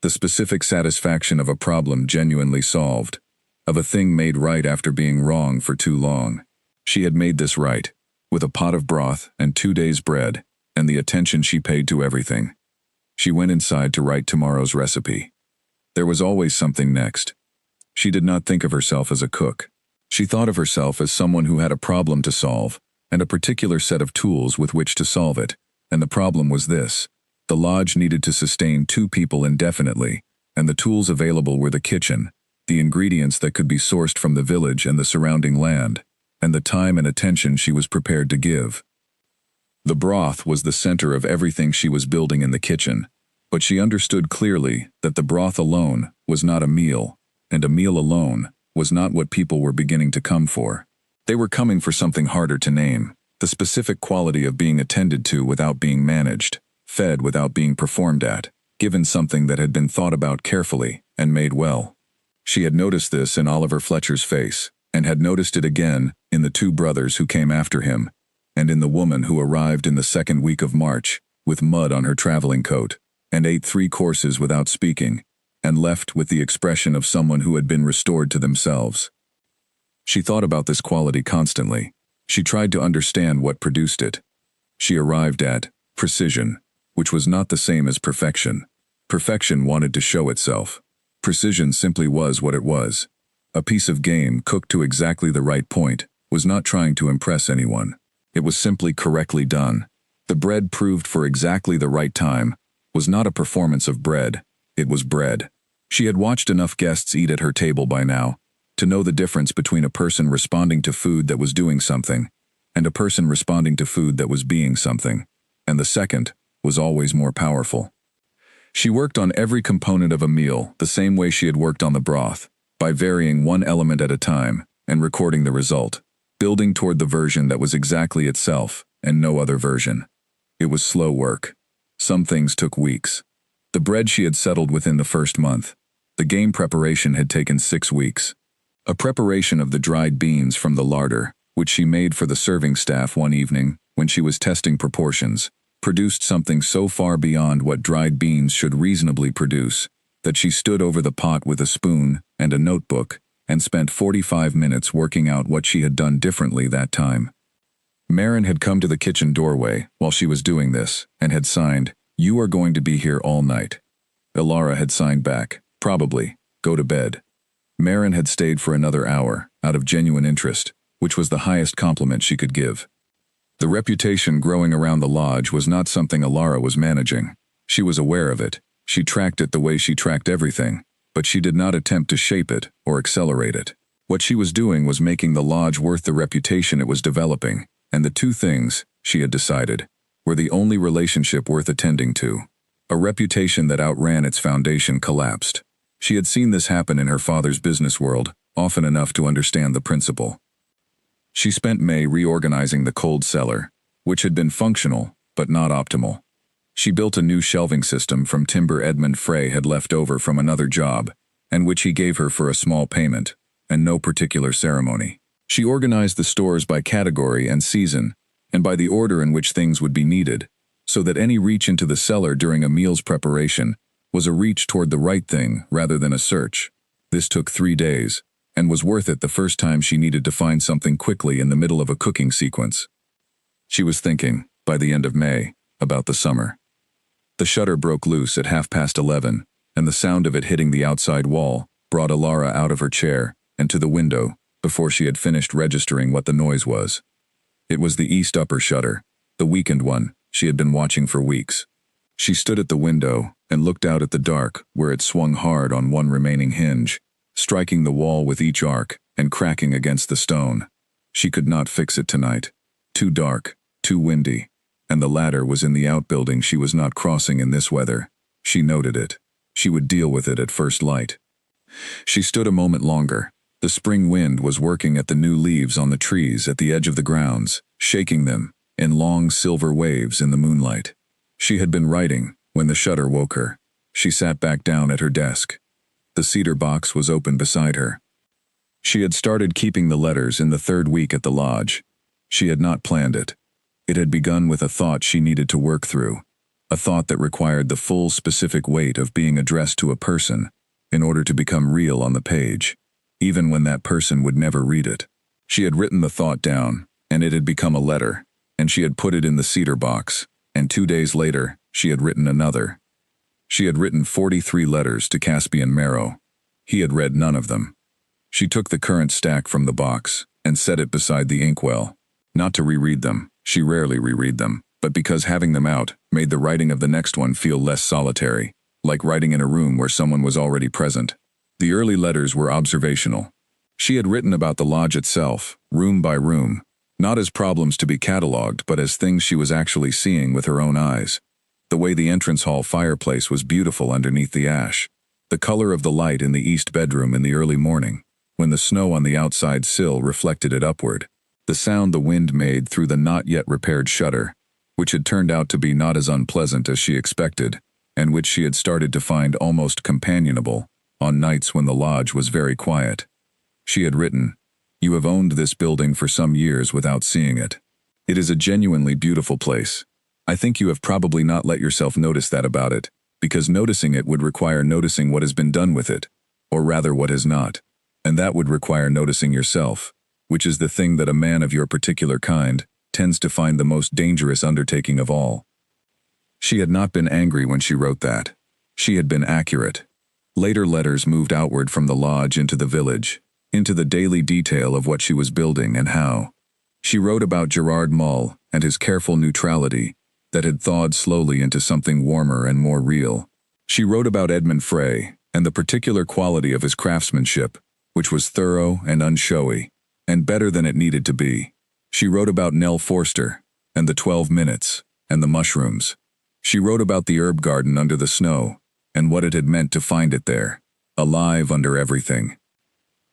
The specific satisfaction of a problem genuinely solved, of a thing made right after being wrong for too long. She had made this right, with a pot of broth and 2 days' bread, and the attention she paid to everything. She went inside to write tomorrow's recipe. There was always something next. She did not think of herself as a cook. She thought of herself as someone who had a problem to solve, and a particular set of tools with which to solve it, and the problem was this. The lodge needed to sustain 2 people indefinitely, and the tools available were the kitchen, the ingredients that could be sourced from the village and the surrounding land, and the time and attention she was prepared to give. The broth was the center of everything she was building in the kitchen, but she understood clearly that the broth alone was not a meal, and a meal alone was not what people were beginning to come for. They were coming for something harder to name, the specific quality of being attended to without being managed, fed without being performed at, given something that had been thought about carefully and made well. She had noticed this in Oliver Fletcher's face, and had noticed it again in the 2 brothers who came after him, and in the woman who arrived in the second week of March, with mud on her traveling coat, and ate 3 courses without speaking, and left with the expression of someone who had been restored to themselves. She thought about this quality constantly. She tried to understand what produced it. She arrived at precision, which was not the same as perfection. Perfection wanted to show itself. Precision simply was what it was. A piece of game cooked to exactly the right point was not trying to impress anyone. It was simply correctly done. The bread proved for exactly the right time was not a performance of bread. It was bread. She had watched enough guests eat at her table by now to know the difference between a person responding to food that was doing something and a person responding to food that was being something, and the second was always more powerful. She worked on every component of a meal the same way she had worked on the broth, by varying one element at a time and recording the result, building toward the version that was exactly itself and no other version. It was slow work. Some things took weeks. The bread she had settled within the first month. The game preparation had taken 6 weeks. A preparation of the dried beans from the larder, which she made for the serving staff one evening when she was testing proportions, produced something so far beyond what dried beans should reasonably produce that she stood over the pot with a spoon and a notebook and spent 45 minutes working out what she had done differently that time. Marin had come to the kitchen doorway while she was doing this and had signed, "You are going to be here all night." Ilara had signed back, "Probably. Go to bed." Marin had stayed for another hour, out of genuine interest, which was the highest compliment she could give. The reputation growing around the lodge was not something Ilara was managing. She was aware of it. She tracked it the way she tracked everything, but she did not attempt to shape it or accelerate it. What she was doing was making the lodge worth the reputation it was developing, and the 2 things, she had decided, were the only relationship worth attending to. A reputation that outran its foundation collapsed. She had seen this happen in her father's business world, often enough to understand the principle. She spent May reorganizing the cold cellar, which had been functional, but not optimal. She built a new shelving system from timber Edmund Frey had left over from another job, and which he gave her for a small payment, and no particular ceremony. She organized the stores by category and season, and by the order in which things would be needed, so that any reach into the cellar during a meal's preparation was a reach toward the right thing rather than a search. This took 3 days, and was worth it the first time she needed to find something quickly in the middle of a cooking sequence. She was thinking, by the end of May, about the summer. The shutter broke loose at 11:30, and the sound of it hitting the outside wall brought Alara out of her chair and to the window before she had finished registering what the noise was. It was the east upper shutter, the weakened one she had been watching for weeks. She stood at the window and looked out at the dark where it swung hard on one remaining hinge, striking the wall with each arc and cracking against the stone. She could not fix it tonight. Too dark, too windy, and the ladder was in the outbuilding she was not crossing in this weather. She noted it. She would deal with it at first light. She stood a moment longer. The spring wind was working at the new leaves on the trees at the edge of the grounds, shaking them in long silver waves in the moonlight. She had been writing when the shutter woke her. She sat back down at her desk. The cedar box was open beside her. She had started keeping the letters in the 3rd week at the lodge. She had not planned it. It had begun with a thought she needed to work through, a thought that required the full specific weight of being addressed to a person in order to become real on the page, even when that person would never read it. She had written the thought down, and it had become a letter, and she had put it in the cedar box, and 2 days later, she had written another. She had written 43 letters to Caspian Marrow. He had read none of them. She took the current stack from the box and set it beside the inkwell. Not to reread them, she rarely reread them, but because having them out made the writing of the next one feel less solitary, like writing in a room where someone was already present. The early letters were observational. She had written about the lodge itself, room by room, not as problems to be catalogued, but as things she was actually seeing with her own eyes. The way the entrance hall fireplace was beautiful underneath the ash. The color of the light in the east bedroom in the early morning, when the snow on the outside sill reflected it upward. The sound the wind made through the not yet repaired shutter, which had turned out to be not as unpleasant as she expected, and which she had started to find almost companionable on nights when the lodge was very quiet. She had written, "You have owned this building for some years without seeing it. It is a genuinely beautiful place. I think you have probably not let yourself notice that about it, because noticing it would require noticing what has been done with it, or rather what has not, and that would require noticing yourself, which is the thing that a man of your particular kind tends to find the most dangerous undertaking of all." She had not been angry when she wrote that. She had been accurate. Later letters moved outward from the lodge into the village, into the daily detail of what she was building and how. She wrote about Gerard Mull and his careful neutrality that had thawed slowly into something warmer and more real. She wrote about Edmund Frey and the particular quality of his craftsmanship, which was thorough and unshowy, and better than it needed to be. She wrote about Nell Forster and the 12 minutes and the mushrooms. She wrote about the herb garden under the snow and what it had meant to find it there, alive under everything.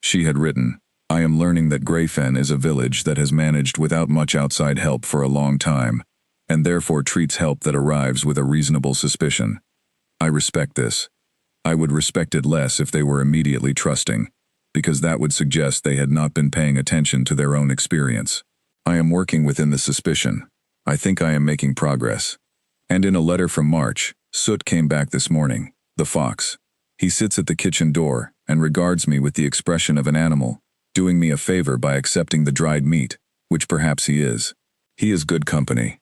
She had written, "I am learning that Greyfen is a village that has managed without much outside help for a long time, and therefore treats help that arrives with a reasonable suspicion. I respect this. I would respect it less if they were immediately trusting, because that would suggest they had not been paying attention to their own experience. I am working within the suspicion. I think I am making progress." And in a letter from March, Soot came back this morning, the fox. He sits at the kitchen door and regards me with the expression of an animal, doing me a favor by accepting the dried meat, which perhaps he is. He is good company.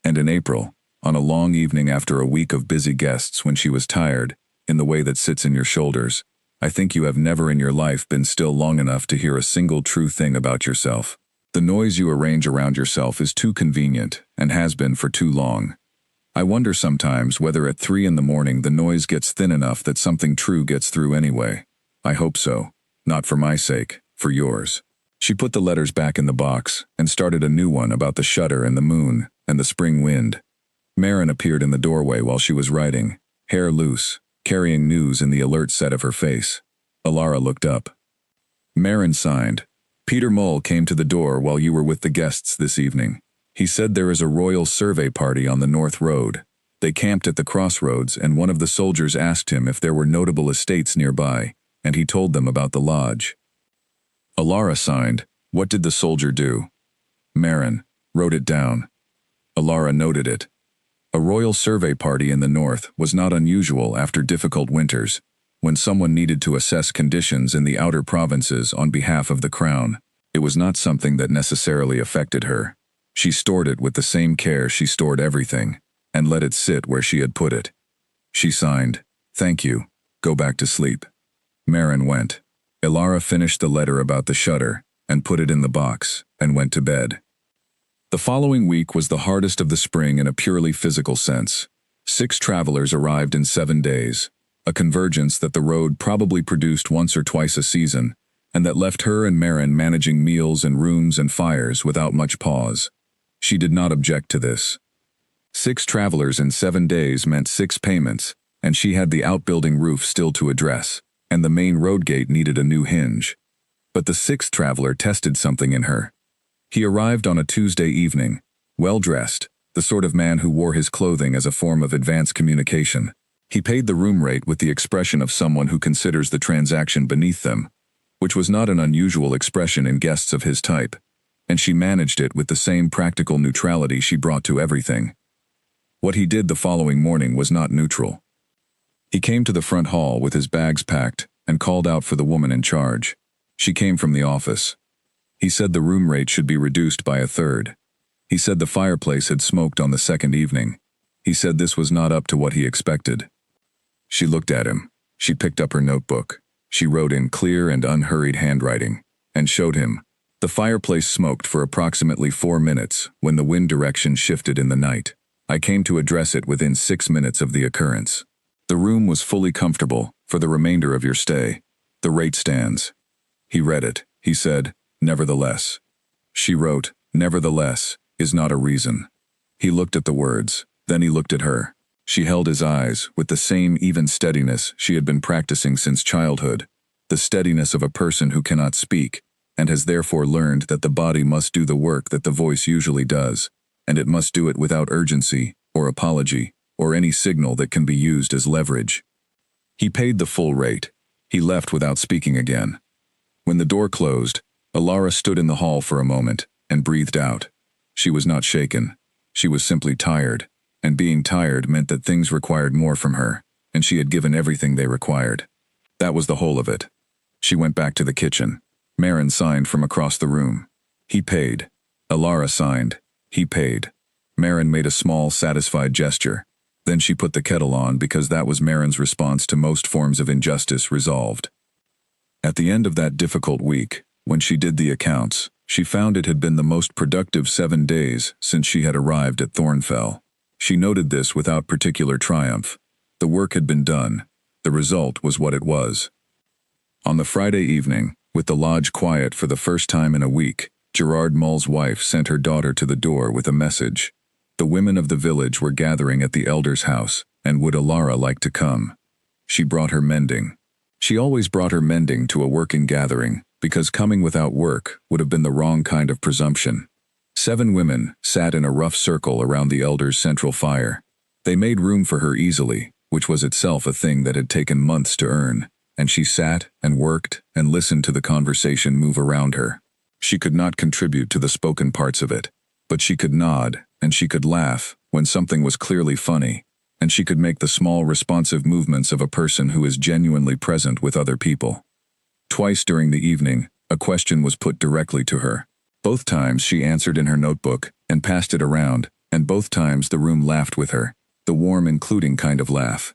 And in April, on a long evening after a week of busy guests when she was tired, in the way that sits in your shoulders, I think you have never in your life been still long enough to hear a single true thing about yourself. The noise you arrange around yourself is too convenient and has been for too long. I wonder sometimes whether at 3 in the morning the noise gets thin enough that something true gets through anyway. I hope so. Not for my sake, for yours. She put the letters back in the box and started a new one about the shutter and the moon and the spring wind. Marin appeared in the doorway while she was writing, hair loose, carrying news in the alert set of her face. Alara looked up. Marin signed. "Peter Mull came to the door while you were with the guests this evening. He said there is a royal survey party on the North Road. They camped at the crossroads, and one of the soldiers asked him if there were notable estates nearby, and he told them about the lodge. Alara signed. What did the soldier do? Marin wrote it down. Alara noted it. A royal survey party in the north was not unusual after difficult winters, when someone needed to assess conditions in the outer provinces on behalf of the crown. It was not something that necessarily affected her. She stored it with the same care she stored everything, and let it sit where she had put it. She signed, "Thank you. Go back to sleep." Marin went. Alara finished the letter about the shutter, and put it in the box, and went to bed. The following week was the hardest of the spring in a purely physical sense. 6 travelers arrived in 7 days, a convergence that the road probably produced once or twice a season, and that left her and Marin managing meals and rooms and fires without much pause. She did not object to this. 6 travelers in 7 days meant 6 payments, and she had the outbuilding roof still to address, and the main road gate needed a new hinge. But the 6th traveler tested something in her. He arrived on a Tuesday evening, well-dressed, the sort of man who wore his clothing as a form of advanced communication. He paid the room rate with the expression of someone who considers the transaction beneath them, which was not an unusual expression in guests of his type, and she managed it with the same practical neutrality she brought to everything. What he did the following morning was not neutral. He came to the front hall with his bags packed and called out for the woman in charge. She came from the office. He said the room rate should be reduced by 1/3. He said the fireplace had smoked on the 2nd evening. He said this was not up to what he expected. She looked at him. She picked up her notebook. She wrote in clear and unhurried handwriting, and showed him. The fireplace smoked for approximately 4 minutes when the wind direction shifted in the night. I came to address it within 6 minutes of the occurrence. The room was fully comfortable for the remainder of your stay. The rate stands. He read it. He said, "Nevertheless." She wrote, "Nevertheless is not a reason." He looked at the words, then he looked at her. She held his eyes with the same even steadiness she had been practicing since childhood, the steadiness of a person who cannot speak, and has therefore learned that the body must do the work that the voice usually does, and it must do it without urgency, or apology, or any signal that can be used as leverage. He paid the full rate. He left without speaking again. When the door closed, Alara stood in the hall for a moment and breathed out. She was not shaken. She was simply tired, and being tired meant that things required more from her, and she had given everything they required. That was the whole of it. She went back to the kitchen. Marin signed from across the room. He paid. Alara signed. He paid. Marin made a small, satisfied gesture. Then she put the kettle on because that was Marin's response to most forms of injustice resolved. At the end of that difficult week, when she did the accounts, she found it had been the most productive 7 days since she had arrived at Thornfell. She noted this without particular triumph. The work had been done. The result was what it was. On the Friday evening, with the lodge quiet for the first time in a week, Gerard Mull's wife sent her daughter to the door with a message. The women of the village were gathering at the elder's house, and would Alara like to come? She brought her mending. She always brought her mending to a working gathering, because coming without work would have been the wrong kind of presumption. 7 women sat in a rough circle around the elder's central fire. They made room for her easily, which was itself a thing that had taken months to earn, and she sat and worked and listened to the conversation move around her. She could not contribute to the spoken parts of it, but she could nod and she could laugh when something was clearly funny, and she could make the small responsive movements of a person who is genuinely present with other people. Twice during the evening, a question was put directly to her. Both times she answered in her notebook and passed it around, and both times the room laughed with her, the warm including kind of laugh.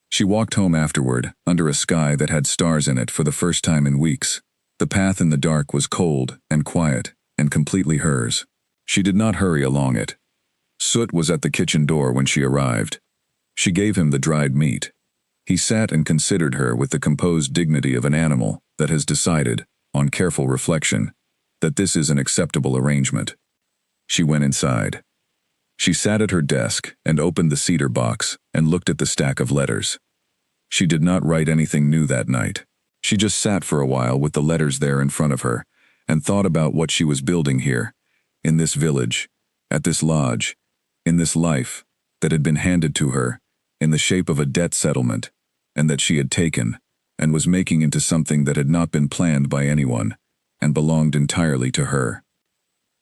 She walked home afterward, under a sky that had stars in it for the first time in weeks. The path in the dark was cold and quiet, and completely hers. She did not hurry along it. Soot was at the kitchen door when she arrived. She gave him the dried meat. He sat and considered her with the composed dignity of an animal that has decided, on careful reflection, that this is an acceptable arrangement. She went inside. She sat at her desk and opened the cedar box and looked at the stack of letters. She did not write anything new that night. She just sat for a while with the letters there in front of her and thought about what she was building here, in this village, at this lodge, in this life that had been handed to her in the shape of a debt settlement, and that she had taken and was making into something that had not been planned by anyone and belonged entirely to her.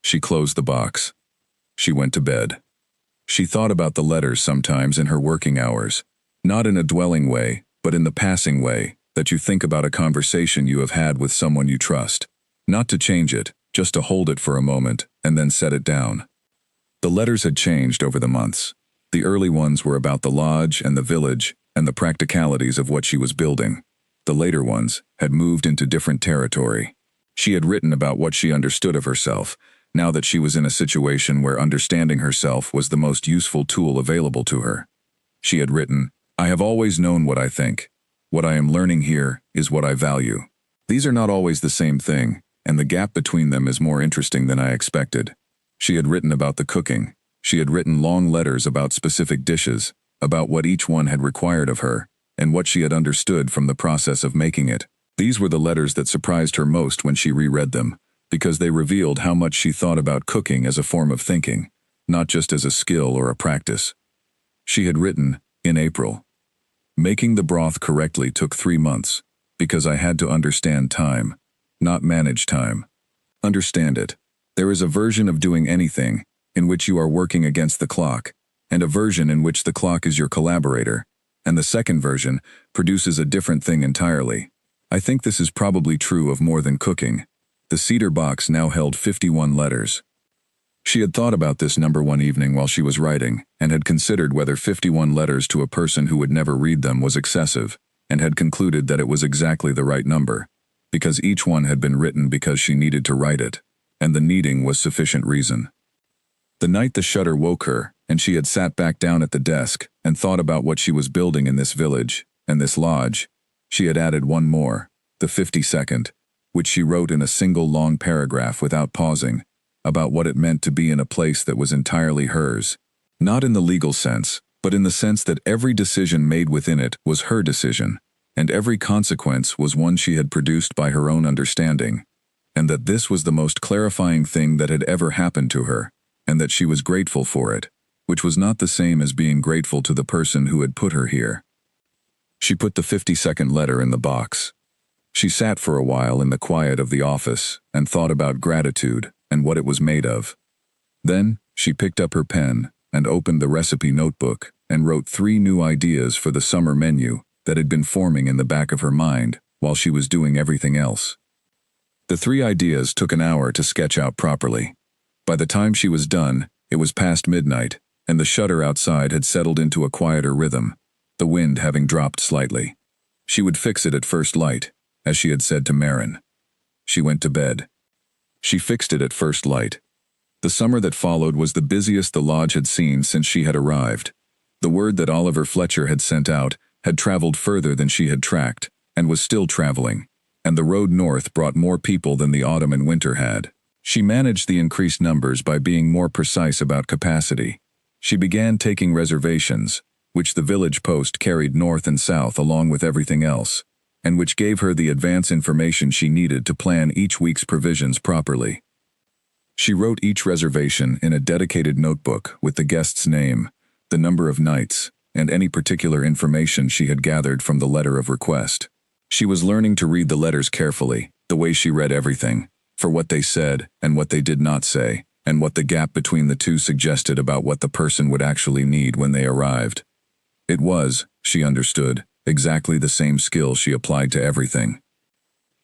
She closed the box. She went to bed. She thought about the letters sometimes in her working hours, not in a dwelling way, but in the passing way that you think about a conversation you have had with someone you trust, not to change it, just to hold it for a moment and then set it down. The letters had changed over the months. The early ones were about the lodge and the village and the practicalities of what she was building. The later ones had moved into different territory. She had written about what she understood of herself, now that she was in a situation where understanding herself was the most useful tool available to her. She had written, "I have always known what I think. What I am learning here is what I value." These are not always the same thing, and the gap between them is more interesting than I expected. She had written about the cooking. She had written long letters about specific dishes, about what each one had required of her, and what she had understood from the process of making it. These were the letters that surprised her most when she reread them, because they revealed how much she thought about cooking as a form of thinking, not just as a skill or a practice. She had written, in April, "Making the broth correctly took 3 months, because I had to understand time, not manage time. Understand it. There is a version of doing anything in which you are working against the clock, and a version in which the clock is your collaborator, and the second version produces a different thing entirely. I think this is probably true of more than cooking." The cedar box now held 51 letters. She had thought about this number one evening while she was writing, and had considered whether 51 letters to a person who would never read them was excessive, and had concluded that it was exactly the right number, because each one had been written because she needed to write it, and the needing was sufficient reason. The night the shudder woke her, and she had sat back down at the desk and thought about what she was building in this village and this lodge, she had added one more, the 52nd, which she wrote in a single long paragraph without pausing, about what it meant to be in a place that was entirely hers. Not in the legal sense, but in the sense that every decision made within it was her decision, and every consequence was one she had produced by her own understanding, and that this was the most clarifying thing that had ever happened to her, and that she was grateful for it, which was not the same as being grateful to the person who had put her here. She put the 52nd letter in the box. She sat for a while in the quiet of the office and thought about gratitude and what it was made of. Then she picked up her pen and opened the recipe notebook and wrote 3 new ideas for the summer menu that had been forming in the back of her mind while she was doing everything else. The 3 ideas took an hour to sketch out properly. By the time she was done, it was past midnight, and the shudder outside had settled into a quieter rhythm, the wind having dropped slightly. She would fix it at first light, as she had said to Marin. She went to bed. She fixed it at first light. The summer that followed was the busiest the lodge had seen since she had arrived. The word that Oliver Fletcher had sent out had traveled further than she had tracked, and was still traveling, and the road north brought more people than the autumn and winter had. She managed the increased numbers by being more precise about capacity. She began taking reservations, which the village post carried north and south along with everything else, and which gave her the advance information she needed to plan each week's provisions properly. She wrote each reservation in a dedicated notebook with the guest's name, the number of nights, and any particular information she had gathered from the letter of request. She was learning to read the letters carefully, the way she read everything, for what they said and what they did not say, and what the gap between the two suggested about what the person would actually need when they arrived. It was, she understood, exactly the same skill she applied to everything.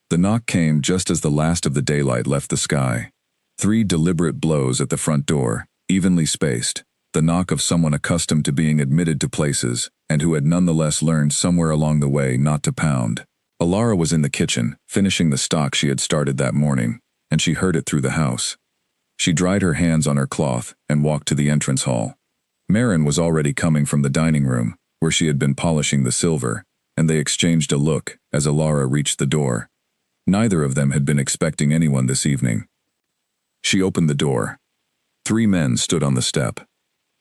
The knock came just as the last of the daylight left the sky. 3 deliberate blows at the front door, evenly spaced, the knock of someone accustomed to being admitted to places, and who had nonetheless learned somewhere along the way not to pound. Alara was in the kitchen, finishing the stock she had started that morning, and she heard it through the house. She dried her hands on her cloth and walked to the entrance hall. Marin was already coming from the dining room, where she had been polishing the silver, and they exchanged a look as Alara reached the door. Neither of them had been expecting anyone this evening. She opened the door. 3 men stood on the step.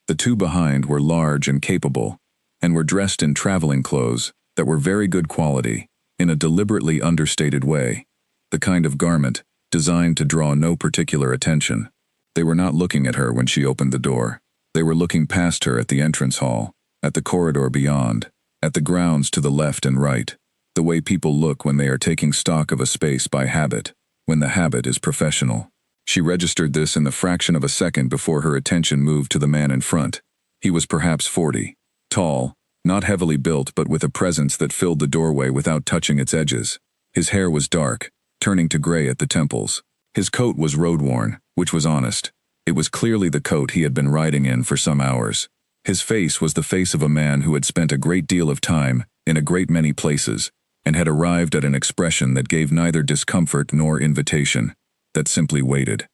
The 2 behind were large and capable, and were dressed in traveling clothes that were very good quality, in a deliberately understated way, the kind of garment designed to draw no particular attention. They were not looking at her when she opened the door. They were looking past her at the entrance hall, at the corridor beyond, at the grounds to the left and right, the way people look when they are taking stock of a space by habit, when the habit is professional. She registered this in the fraction of a second before her attention moved to the man in front. He was perhaps 40, tall, not heavily built but with a presence that filled the doorway without touching its edges. His hair was dark, turning to gray at the temples. His coat was road-worn, which was honest. It was clearly the coat he had been riding in for some hours. His face was the face of a man who had spent a great deal of time in a great many places and had arrived at an expression that gave neither discomfort nor invitation, that simply waited.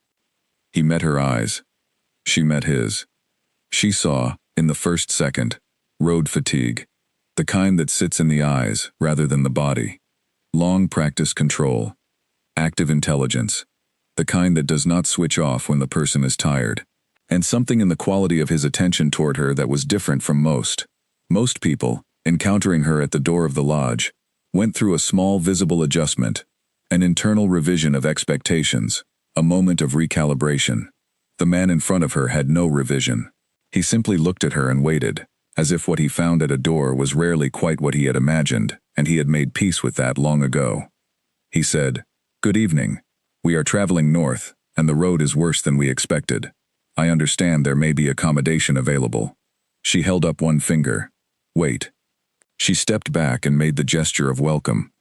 He met her eyes. She met his. She saw, in the first second, road fatigue, the kind that sits in the eyes rather than the body. Long practice control. Active intelligence. The kind that does not switch off when the person is tired. And something in the quality of his attention toward her that was different from most. Most people, encountering her at the door of the lodge, went through a small visible adjustment, an internal revision of expectations, a moment of recalibration. The man in front of her had no revision. He simply looked at her and waited, as if what he found at a door was rarely quite what he had imagined, and he had made peace with that long ago. He said, "Good evening. We are traveling north, and the road is worse than we expected. I understand there may be accommodation available." She held up one finger. "Wait." She stepped back and made the gesture of welcome.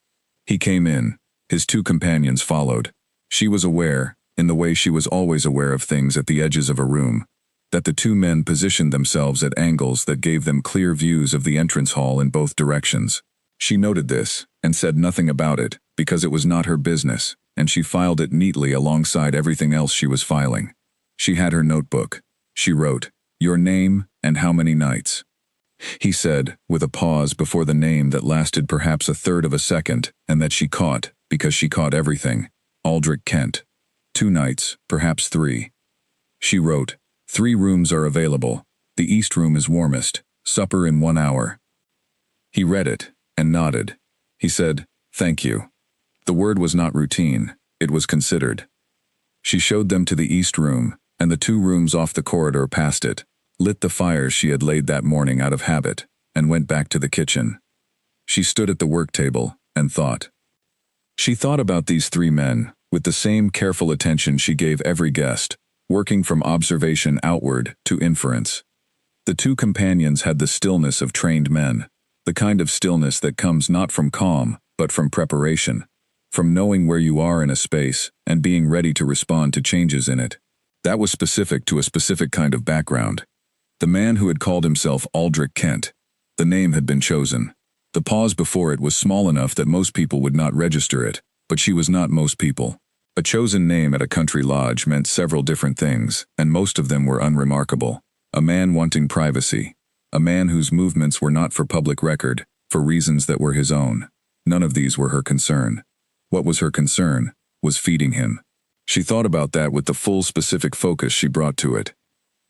He came in. His two companions followed. She was aware, in the way she was always aware of things at the edges of a room, that the two men positioned themselves at angles that gave them clear views of the entrance hall in both directions. She noted this, and said nothing about it, because it was not her business, and she filed it neatly alongside everything else she was filing. She had her notebook. She wrote, "Your name and how many nights?" He said, with a pause before the name that lasted perhaps a third of a second, and that she caught, because she caught everything, "Aldrich Kent. 2 nights, perhaps 3. She wrote, "3 rooms are available. The east room is warmest. Supper in 1 hour." He read it, and nodded. He said, "Thank you." The word was not routine, it was considered. She showed them to the east room, and the 2 rooms off the corridor past it, lit the fires she had laid that morning out of habit, and went back to the kitchen. She stood at the work table, and thought. She thought about these 3 men, with the same careful attention she gave every guest, working from observation outward to inference. The 2 companions had the stillness of trained men, the kind of stillness that comes not from calm, but from preparation, from knowing where you are in a space and being ready to respond to changes in it. That was specific to a specific kind of background. The man who had called himself Aldrich Kent. The name had been chosen. The pause before it was small enough that most people would not register it, but she was not most people. A chosen name at a country lodge meant several different things, and most of them were unremarkable. A man wanting privacy. A man whose movements were not for public record, for reasons that were his own. None of these were her concern. What was her concern was feeding him. She thought about that with the full specific focus she brought to it.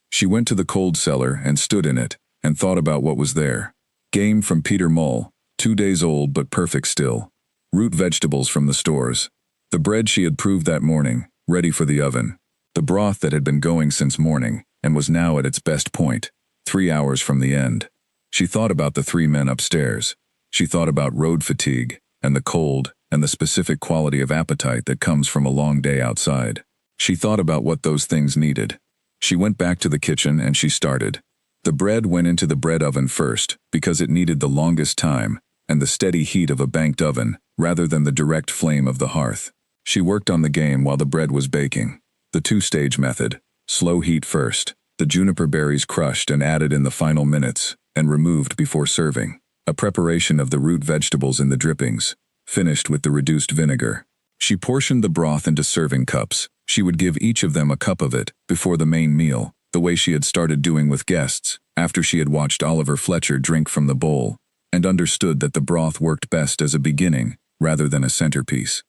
She went to the cold cellar and stood in it, and thought about what was there. Game from Peter Mull, 2 days old but perfect still. Root vegetables from the stores. The bread she had proved that morning, ready for the oven. The broth that had been going since morning, and was now at its best point, 3 hours from the end. She thought about the 3 men upstairs. She thought about road fatigue, and the cold, and the specific quality of appetite that comes from a long day outside. She thought about what those things needed. She went back to the kitchen and she started. The bread went into the bread oven first, because it needed the longest time, and the steady heat of a banked oven, rather than the direct flame of the hearth. She worked on the game while the bread was baking. The 2-stage method. Slow heat first. The juniper berries crushed and added in the final minutes, and removed before serving. A preparation of the root vegetables in the drippings, finished with the reduced vinegar. She portioned the broth into serving cups. She would give each of them a cup of it before the main meal, the way she had started doing with guests, after she had watched Oliver Fletcher drink from the bowl, and understood that the broth worked best as a beginning, rather than a centerpiece.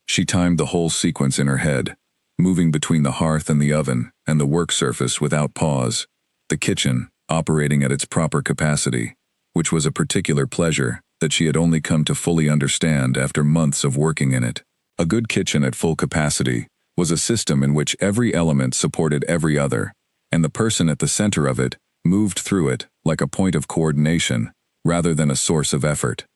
She timed the whole sequence in her head, moving between the hearth and the oven, and the work surface without pause. The kitchen, operating at its proper capacity, which was a particular pleasure that she had only come to fully understand after months of working in it. A good kitchen at full capacity was a system in which every element supported every other, and the person at the center of it moved through it like a point of coordination rather than a source of effort.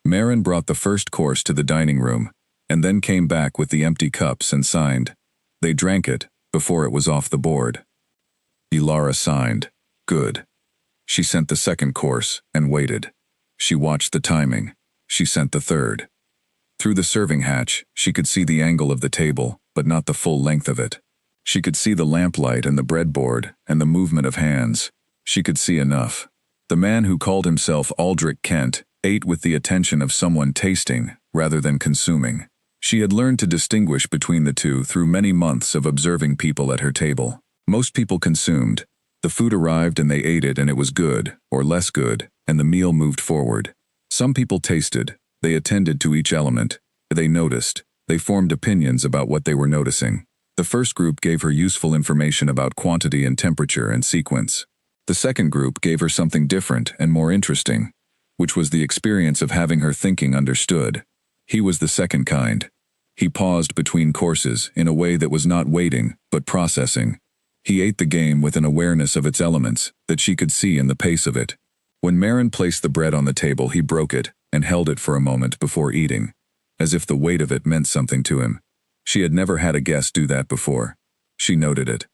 Marin brought the first course to the dining room and then came back with the empty cups and signed. They drank it before it was off the board. Ilara signed. Good. She sent the second course and waited. She watched the timing. She sent the third. Through the serving hatch, she could see the angle of the table, but not the full length of it. She could see the lamplight and the breadboard and the movement of hands. She could see enough. The man who called himself Aldrich Kent ate with the attention of someone tasting rather than consuming. She had learned to distinguish between the two through many months of observing people at her table. Most people consumed. The food arrived and they ate it and it was good, or less good, and the meal moved forward. Some people tasted. They attended to each element. They noticed. They formed opinions about what they were noticing. The first group gave her useful information about quantity and temperature and sequence. The second group gave her something different and more interesting, which was the experience of having her thinking understood. He was the second kind. He paused between courses in a way that was not waiting, but processing. He ate the game with an awareness of its elements that she could see in the pace of it. When Marin placed the bread on the table, he broke it and held it for a moment before eating, as if the weight of it meant something to him. She had never had a guest do that before. She noted it.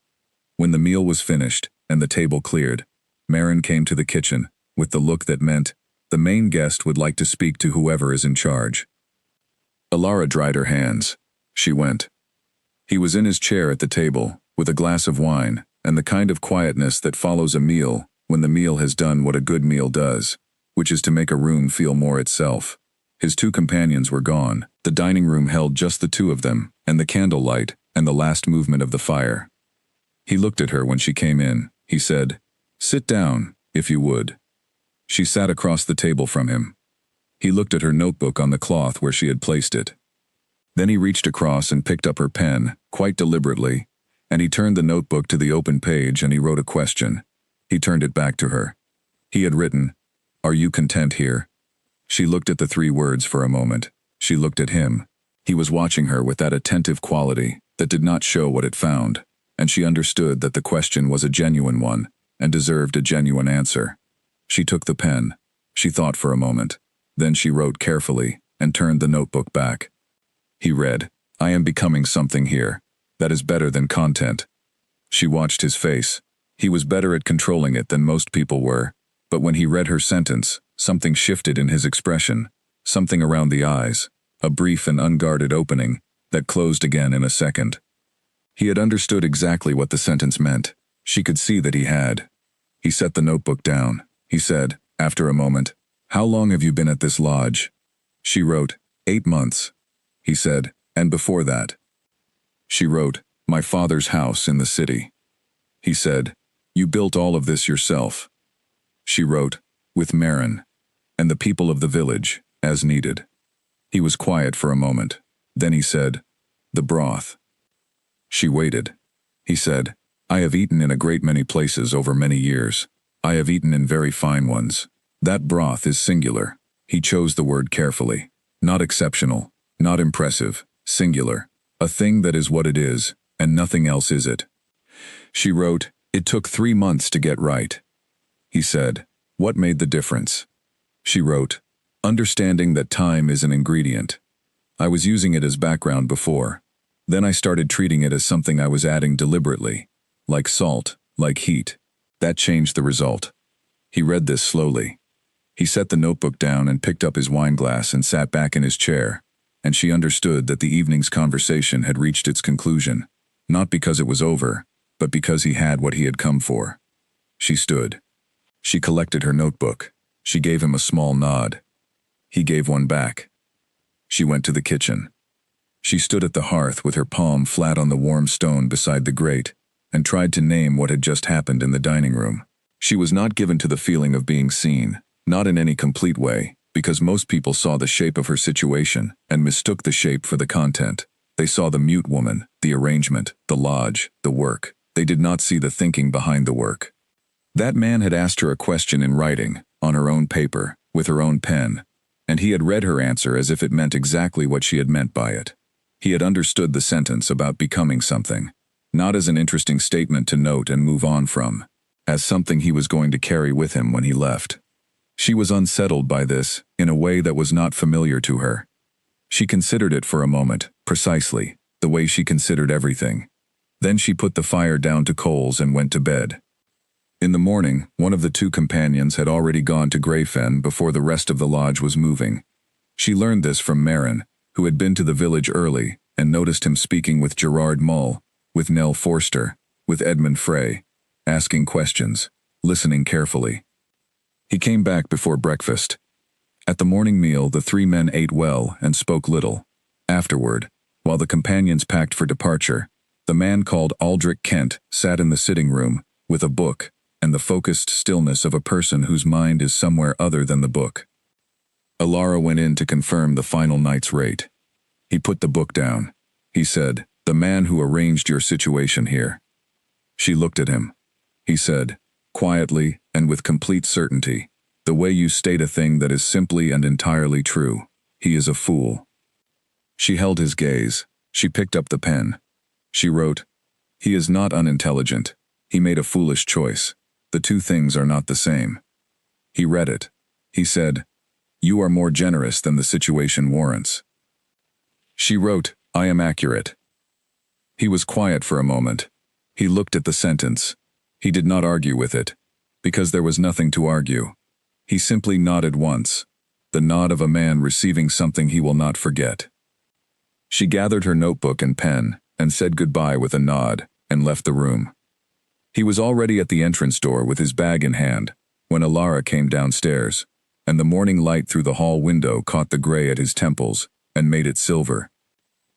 When the meal was finished and the table cleared, Marin came to the kitchen with the look that meant the main guest would like to speak to whoever is in charge. Ilara dried her hands. She went. He was in his chair at the table, with a glass of wine, and the kind of quietness that follows a meal when the meal has done what a good meal does, which is to make a room feel more itself. His two companions were gone. The dining room held just the two of them, and the candlelight, and the last movement of the fire. He looked at her when she came in. He said, "Sit down, if you would." She sat across the table from him. He looked at her notebook on the cloth where she had placed it. Then he reached across and picked up her pen, quite deliberately, and he turned the notebook to the open page and he wrote a question. He turned it back to her. He had written, "Are you content here?" She looked at the three words for a moment. She looked at him. He was watching her with that attentive quality that did not show what it found, and she understood that the question was a genuine one and deserved a genuine answer. She took the pen. She thought for a moment. Then she wrote carefully and turned the notebook back. He read, "I am becoming something here. That is better than content." She watched his face. He was better at controlling it than most people were, but when he read her sentence, something shifted in his expression, something around the eyes, a brief and unguarded opening that closed again in a second. He had understood exactly what the sentence meant. She could see that he had. He set the notebook down. He said, after a moment, "How long have you been at this lodge?" She wrote, 8 months. He said, "And before that?" She wrote, "My father's house in the city." He said, "You built all of this yourself." She wrote, "With Marin, and the people of the village, as needed." He was quiet for a moment. Then he said, "The broth." She waited. He said, "I have eaten in a great many places over many years. I have eaten in very fine ones. That broth is singular." He chose the word carefully. Not exceptional, not impressive, singular. A thing that is what it is, and nothing else is it. She wrote, "It took 3 months to get right." He said, "What made the difference?" She wrote, "Understanding that time is an ingredient. I was using it as background before. Then I started treating it as something I was adding deliberately, like salt, like heat. That changed the result." He read this slowly. He set the notebook down and picked up his wineglass and sat back in his chair, and she understood that the evening's conversation had reached its conclusion, not because it was over, but because he had what he had come for. She stood. She collected her notebook. She gave him a small nod. He gave one back. She went to the kitchen. She stood at the hearth with her palm flat on the warm stone beside the grate and tried to name what had just happened in the dining room. She was not given to the feeling of being seen, not in any complete way, because most people saw the shape of her situation and mistook the shape for the content. They saw the mute woman, the arrangement, the lodge, the work. They did not see the thinking behind the work. That man had asked her a question in writing, on her own paper, with her own pen, and he had read her answer as if it meant exactly what she had meant by it. He had understood the sentence about becoming something. not as an interesting statement to note and move on from, as something he was going to carry with him when he left. She was unsettled by this, in a way that was not familiar to her. She considered it for a moment, precisely, the way she considered everything. Then she put the fire down to coals and went to bed. In the morning, one of the two companions had already gone to Greyfen before the rest of the lodge was moving. She learned this from Marin, who had been to the village early and noticed him speaking with Gerard Mull, with Nell Forster, with Edmund Frey, asking questions, listening carefully. He came back before breakfast. At the morning meal, the three men ate well and spoke little. Afterward, while the companions packed for departure, the man called Aldrich Kent sat in the sitting room, with a book, and the focused stillness of a person whose mind is somewhere other than the book. Alara went in to confirm the final night's rate. He put the book down. He said, "The man who arranged your situation here." She looked at him. He said, quietly and with complete certainty, "The way you state a thing that is simply and entirely true. He is a fool." She held his gaze. She picked up the pen. She wrote, "He is not unintelligent. He made a foolish choice. The two things are not the same." He read it. He said, "You are more generous than the situation warrants." She wrote, "I am accurate." He was quiet for a moment. He looked at the sentence. He did not argue with it, because there was nothing to argue. He simply nodded once, the nod of a man receiving something he will not forget. She gathered her notebook and pen, and said goodbye with a nod, and left the room. He was already at the entrance door with his bag in hand, when Alara came downstairs, and the morning light through the hall window caught the gray at his temples, and made it silver.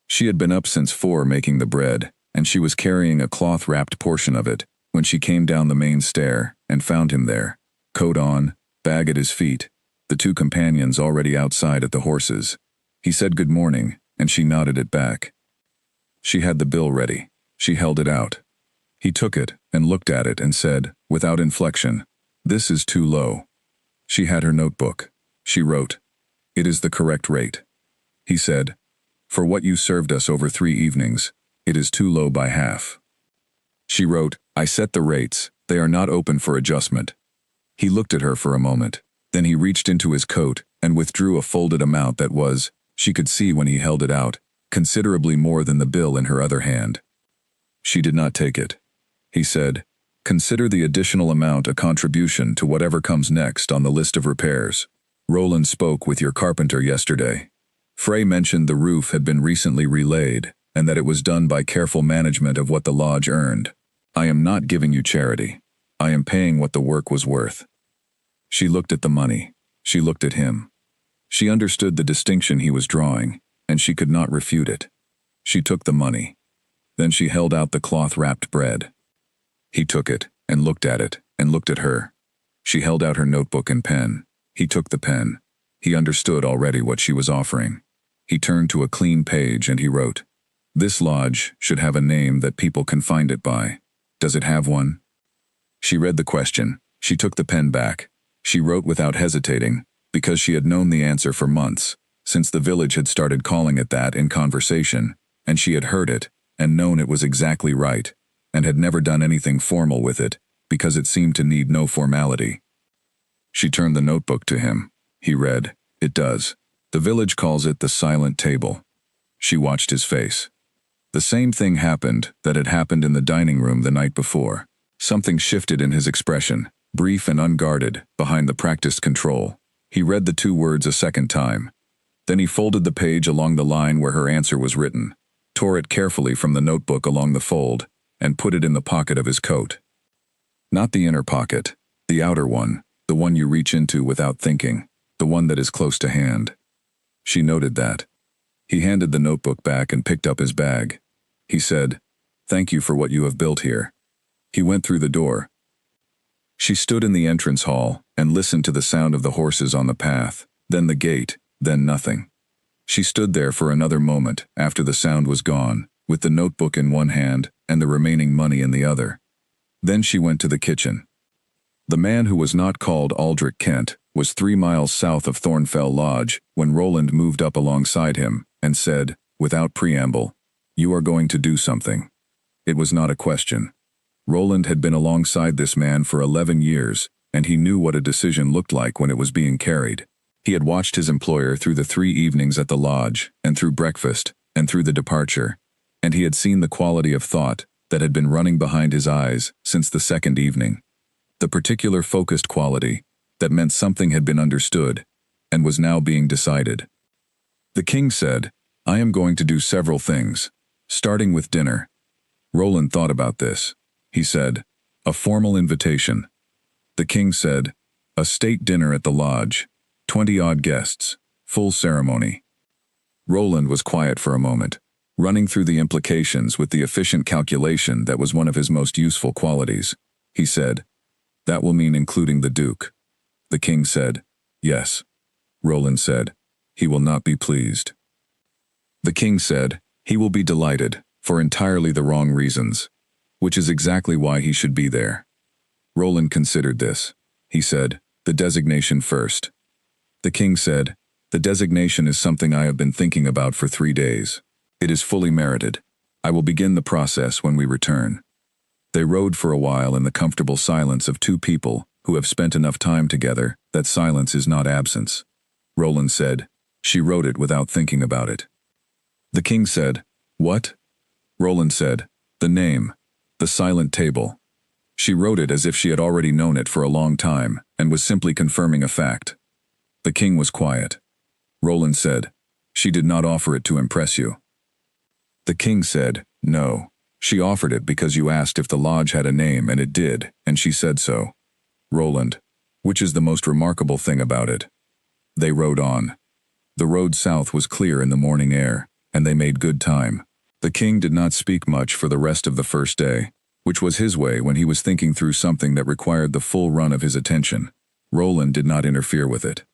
She had been up since 4 making the bread, and she was carrying a cloth-wrapped portion of it, when she came down the main stair, and found him there, coat on, bag at his feet, the two companions already outside at the horses. He said good morning, and she nodded it back. She had the bill ready. She held it out. He took it, and looked at it and said, without inflection, "This is too low." She had her notebook. She wrote, "It is the correct rate." He said, "For what you served us over 3 evenings, it is too low by half." She wrote, "I set the rates. They are not open for adjustment." He looked at her for a moment. Then he reached into his coat and withdrew a folded amount that was, she could see when he held it out, considerably more than the bill in her other hand. She did not take it. He said, "Consider the additional amount a contribution to whatever comes next on the list of repairs. Roland spoke with your carpenter yesterday. Frey mentioned the roof had been recently relaid, and that it was done by careful management of what the lodge earned. I am not giving you charity. I am paying what the work was worth." She looked at the money. She looked at him. She understood the distinction he was drawing, and she could not refute it. She took the money. Then she held out the cloth-wrapped bread. He took it, and looked at it, and looked at her. She held out her notebook and pen. He took the pen. He understood already what she was offering. He turned to a clean page and he wrote, "This lodge should have a name that people can find it by. Does it have one?" She read the question. She took the pen back. She wrote without hesitating, because she had known the answer for months, since the village had started calling it that in conversation, and she had heard it, and known it was exactly right, and had never done anything formal with it, because it seemed to need no formality. She turned the notebook to him. He read, "It does. The village calls it the Silent Table." She watched his face. The same thing happened that had happened in the dining room the night before. Something shifted in his expression, brief and unguarded, behind the practiced control. He read the 2 words a second time. Then he folded the page along the line where her answer was written, tore it carefully from the notebook along the fold, and put it in the pocket of his coat. Not the inner pocket, the outer one, the one you reach into without thinking, the one that is close to hand. She noted that. He handed the notebook back and picked up his bag. He said, "Thank you for what you have built here." He went through the door. She stood in the entrance hall and listened to the sound of the horses on the path, then the gate, then nothing. She stood there for another moment after the sound was gone, with the notebook in one hand and the remaining money in the other. Then she went to the kitchen. The man who was not called Aldrich Kent was 3 miles south of Thornfell Lodge when Roland moved up alongside him and said, without preamble, "You are going to do something." It was not a question. Roland had been alongside this man for 11 years, and he knew what a decision looked like when it was being carried. He had watched his employer through the 3 evenings at the lodge, and through breakfast, and through the departure, and he had seen the quality of thought that had been running behind his eyes since the 2nd evening. The particular focused quality that meant something had been understood and was now being decided. The king said, "I am going to do several things, starting with dinner." Roland thought about this. He said, "A formal invitation." The king said, "A state dinner at the lodge, 20-odd guests, full ceremony." Roland was quiet for a moment, running through the implications with the efficient calculation that was one of his most useful qualities. He said, "That will mean including the Duke." The king said, "Yes." Roland said, "He will not be pleased." The king said, "He will be delighted, for entirely the wrong reasons, which is exactly why he should be there." Roland considered this. He said, "The designation first." The king said, "The designation is something I have been thinking about for 3 days. It is fully merited. I will begin the process when we return." They rode for a while in the comfortable silence of 2 people who have spent enough time together that silence is not absence. Roland said, "She wrote it without thinking about it." The king said, "What?" Roland said, "The name. The Silent Table. She wrote it as if she had already known it for a long time and was simply confirming a fact." The king was quiet. Roland said, "She did not offer it to impress you." The king said, "No. She offered it because you asked if the lodge had a name, and it did, and she said so." Roland, "Which is the most remarkable thing about it?" They rode on. The road south was clear in the morning air, and they made good time. The king did not speak much for the rest of the first day, which was his way when he was thinking through something that required the full run of his attention. Roland did not interfere with it.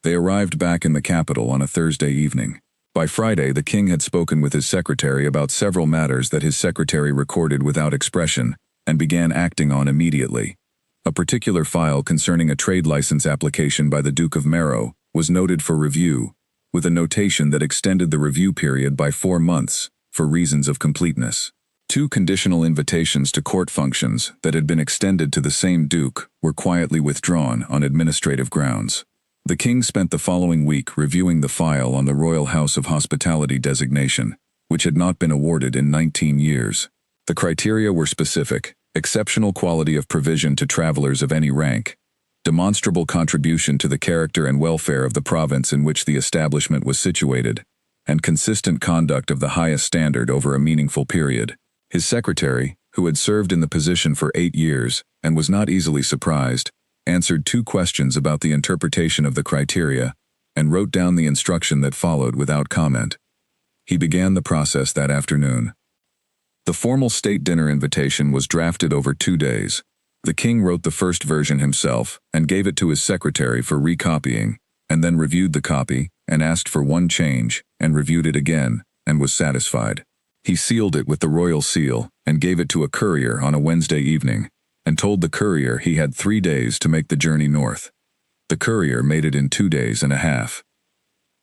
They arrived back in the capital on a Thursday evening. By Friday, the king had spoken with his secretary about several matters that his secretary recorded without expression and began acting on immediately. A particular file concerning a trade license application by the Duke of Marrow was noted for review, with a notation that extended the review period by 4 months, for reasons of completeness. 2 conditional invitations to court functions that had been extended to the same duke were quietly withdrawn on administrative grounds. The king spent the following week reviewing the file on the Royal House of Hospitality designation, which had not been awarded in 19 years. The criteria were specific: exceptional quality of provision to travelers of any rank, demonstrable contribution to the character and welfare of the province in which the establishment was situated, and consistent conduct of the highest standard over a meaningful period. His secretary, who had served in the position for 8 years and was not easily surprised, answered 2 questions about the interpretation of the criteria and wrote down the instruction that followed without comment. He began the process that afternoon. The formal state dinner invitation was drafted over 2 days. The king wrote the first version himself and gave it to his secretary for recopying, and then reviewed the copy and asked for 1 change and reviewed it again and was satisfied. He sealed it with the royal seal and gave it to a courier on a Wednesday evening, and told the courier he had 3 days to make the journey north. The courier made it in 2 days and a half.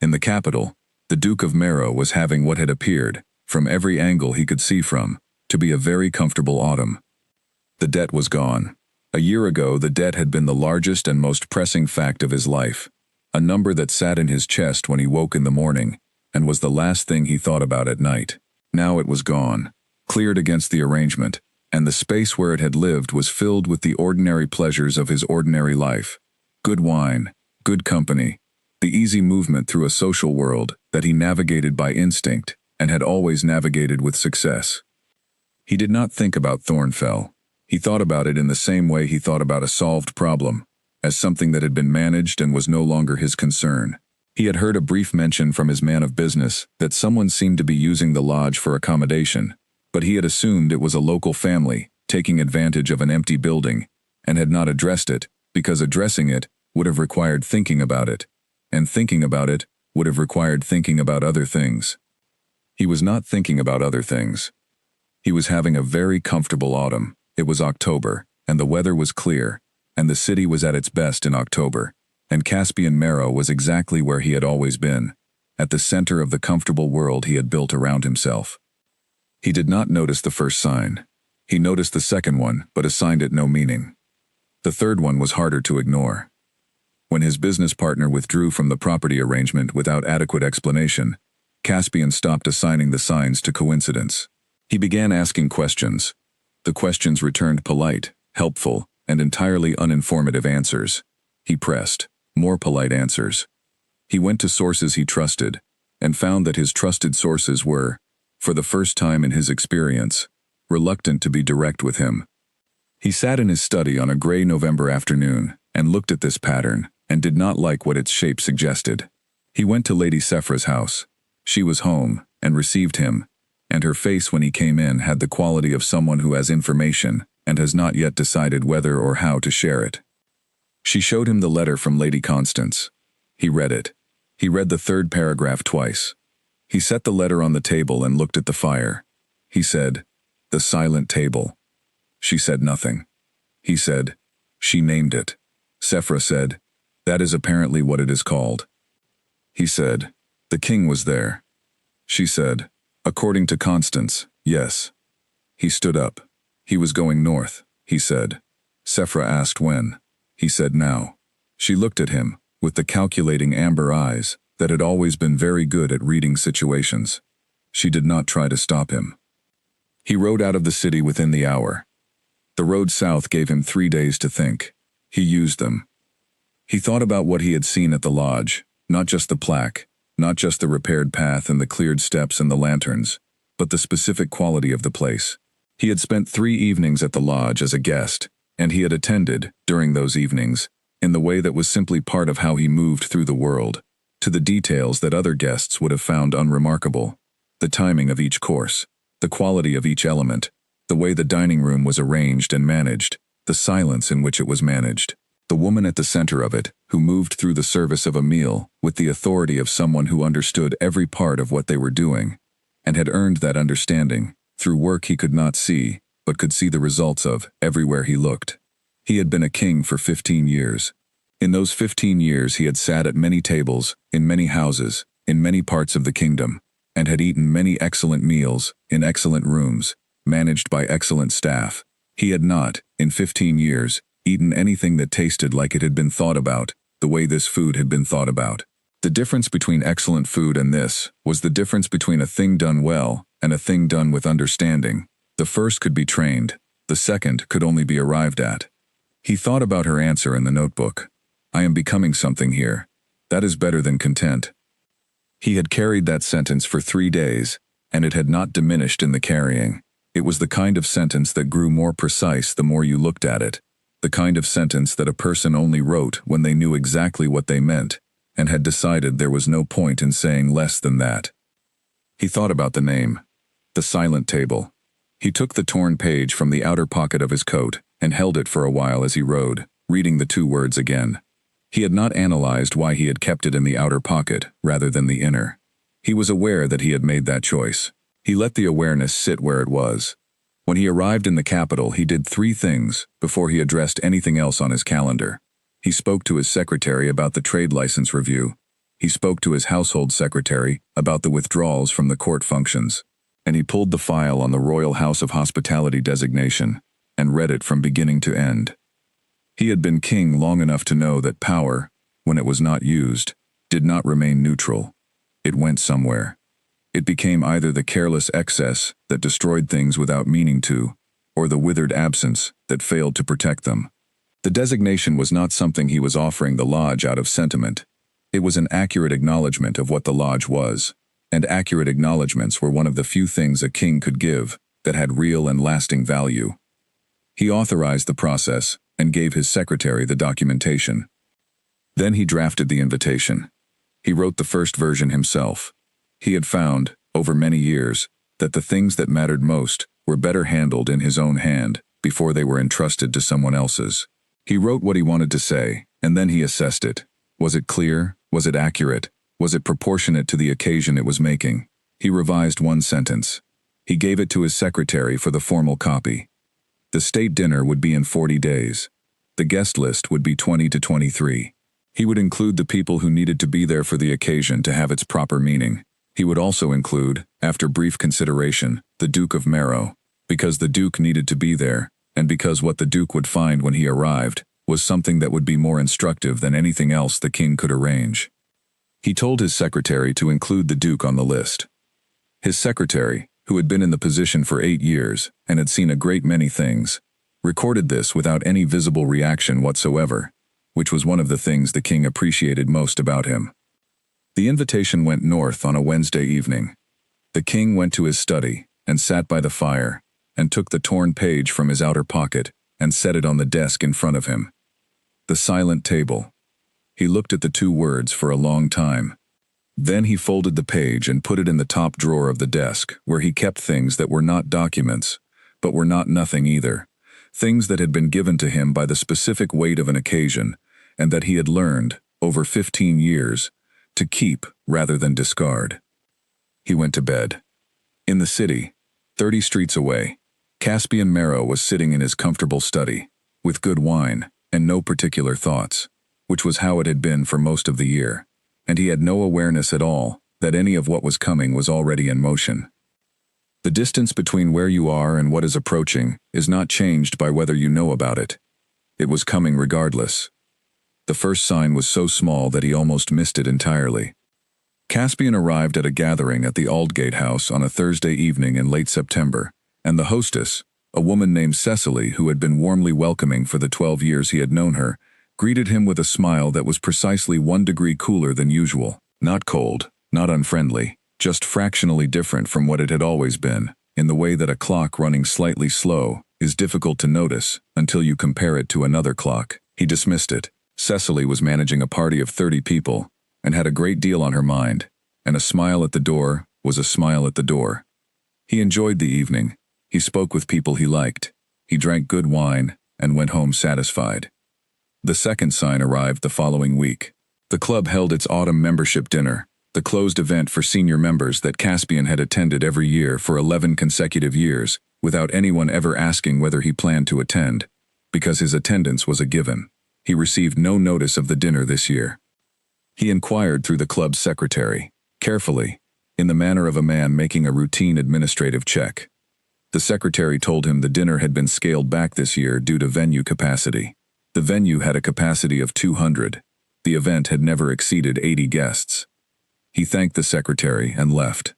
In the capital, the Duke of Marrow was having what had appeared, from every angle he could see from, to be a very comfortable autumn. The debt was gone. A year ago, the debt had been the largest and most pressing fact of his life, a number that sat in his chest when he woke in the morning, and was the last thing he thought about at night. Now it was gone, cleared against the arrangement, and the space where it had lived was filled with the ordinary pleasures of his ordinary life. Good wine, good company, the easy movement through a social world that he navigated by instinct and had always navigated with success. He did not think about Thornfell. He thought about it in the same way he thought about a solved problem, as something that had been managed and was no longer his concern. He had heard a brief mention from his man of business that someone seemed to be using the lodge for accommodation, but he had assumed it was a local family taking advantage of an empty building, and had not addressed it, because addressing it would have required thinking about it, and thinking about it would have required thinking about other things. He was not thinking about other things. He was having a very comfortable autumn. It was October, and the weather was clear, and the city was at its best in October, and Caspian Marrow was exactly where he had always been, at the center of the comfortable world he had built around himself. He did not notice the first sign. He noticed the second one, but assigned it no meaning. The third one was harder to ignore. When his business partner withdrew from the property arrangement without adequate explanation, Caspian stopped assigning the signs to coincidence. He began asking questions. The questions returned polite, helpful, and entirely uninformative answers. He pressed more polite answers. He went to sources he trusted, and found that his trusted sources were, for the first time in his experience, reluctant to be direct with him. He sat in his study on a gray November afternoon and looked at this pattern and did not like what its shape suggested. He went to Lady Sephra's house. She was home and received him, and her face when he came in had the quality of someone who has information and has not yet decided whether or how to share it. She showed him the letter from Lady Constance. He read it. He read the third paragraph twice. He set the letter on the table and looked at the fire. He said, "The silent table." She said nothing. He said, "She named it." Sephra said, "That is apparently what it is called." He said, "The king was there." She said, "According to Constance, yes." He stood up. He was going north, he said. Sephra asked when. He said now. She looked at him, with the calculating amber eyes that had always been very good at reading situations. She did not try to stop him. He rode out of the city within the hour. The road south gave him 3 days to think. He used them. He thought about what he had seen at the lodge, not just the plaque, not just the repaired path and the cleared steps and the lanterns, but the specific quality of the place. He had spent 3 evenings at the lodge as a guest, and he had attended, during those evenings, in the way that was simply part of how he moved through the world, to the details that other guests would have found unremarkable, the timing of each course, the quality of each element, the way the dining room was arranged and managed, the silence in which it was managed, the woman at the center of it, who moved through the service of a meal with the authority of someone who understood every part of what they were doing, and had earned that understanding through work he could not see, but could see the results of everywhere he looked. He had been a king for 15 years. In those 15 years he had sat at many tables, in many houses, in many parts of the kingdom, and had eaten many excellent meals, in excellent rooms, managed by excellent staff. He had not, in 15 years, eaten anything that tasted like it had been thought about, the way this food had been thought about. The difference between excellent food and this was the difference between a thing done well and a thing done with understanding. The first could be trained, the second could only be arrived at. He thought about her answer in the notebook. "I am becoming something here. That is better than content." He had carried that sentence for 3 days, and it had not diminished in the carrying. It was the kind of sentence that grew more precise the more you looked at it, the kind of sentence that a person only wrote when they knew exactly what they meant, and had decided there was no point in saying less than that. He thought about the name, the silent table. He took the torn page from the outer pocket of his coat and held it for a while as he rode, reading the 2 words again. He had not analyzed why he had kept it in the outer pocket rather than the inner. He was aware that he had made that choice. He let the awareness sit where it was. When he arrived in the capital, he did 3 things before he addressed anything else on his calendar. He spoke to his secretary about the trade license review. He spoke to his household secretary about the withdrawals from the court functions. And he pulled the file on the Royal House of Hospitality designation and read it from beginning to end. He had been king long enough to know that power, when it was not used, did not remain neutral. It went somewhere. It became either the careless excess that destroyed things without meaning to, or the withered absence that failed to protect them. The designation was not something he was offering the lodge out of sentiment. It was an accurate acknowledgement of what the lodge was, and accurate acknowledgements were one of the few things a king could give that had real and lasting value. He authorized the process and gave his secretary the documentation. Then he drafted the invitation. He wrote the first version himself. He had found, over many years, that the things that mattered most were better handled in his own hand before they were entrusted to someone else's. He wrote what he wanted to say, and then he assessed it. Was it clear? Was it accurate? Was it proportionate to the occasion it was making? He revised 1 sentence. He gave it to his secretary for the formal copy. The state dinner would be in 40 days. The guest list would be 20 to 23. He would include the people who needed to be there for the occasion to have its proper meaning. He would also include, after brief consideration, the Duke of Marrow, because the Duke needed to be there, and because what the Duke would find when he arrived was something that would be more instructive than anything else the king could arrange. He told his secretary to include the Duke on the list. His secretary, who had been in the position for 8 years and had seen a great many things, recorded this without any visible reaction whatsoever, which was one of the things the king appreciated most about him. The invitation went north on a Wednesday evening. The king went to his study and sat by the fire and took the torn page from his outer pocket and set it on the desk in front of him. The silent table. He looked at the 2 words for a long time. Then he folded the page and put it in the top drawer of the desk, where he kept things that were not documents, but were not nothing either, things that had been given to him by the specific weight of an occasion, and that he had learned, over 15 years, to keep rather than discard. He went to bed. In the city, 30 streets away, Caspian Marrow was sitting in his comfortable study, with good wine and no particular thoughts, which was how it had been for most of the year, and he had no awareness at all that any of what was coming was already in motion. The distance between where you are and what is approaching is not changed by whether you know about it. It was coming regardless. The first sign was so small that he almost missed it entirely. Caspian arrived at a gathering at the Aldgate House on a Thursday evening in late September, and the hostess, a woman named Cecily who had been warmly welcoming for the 12 years he had known her, greeted him with a smile that was precisely 1 degree cooler than usual. Not cold, not unfriendly, just fractionally different from what it had always been, in the way that a clock running slightly slow is difficult to notice until you compare it to another clock. He dismissed it. Cecily was managing a party of 30 people and had a great deal on her mind, and a smile at the door was a smile at the door. He enjoyed the evening. He spoke with people he liked. He drank good wine and went home satisfied. The second sign arrived the following week. The club held its autumn membership dinner, the closed event for senior members that Caspian had attended every year for 11 consecutive years, without anyone ever asking whether he planned to attend, because his attendance was a given. He received no notice of the dinner this year. He inquired through the club's secretary, carefully, in the manner of a man making a routine administrative check. The secretary told him the dinner had been scaled back this year due to venue capacity. The venue had a capacity of 200. The event had never exceeded 80 guests. He thanked the secretary and left.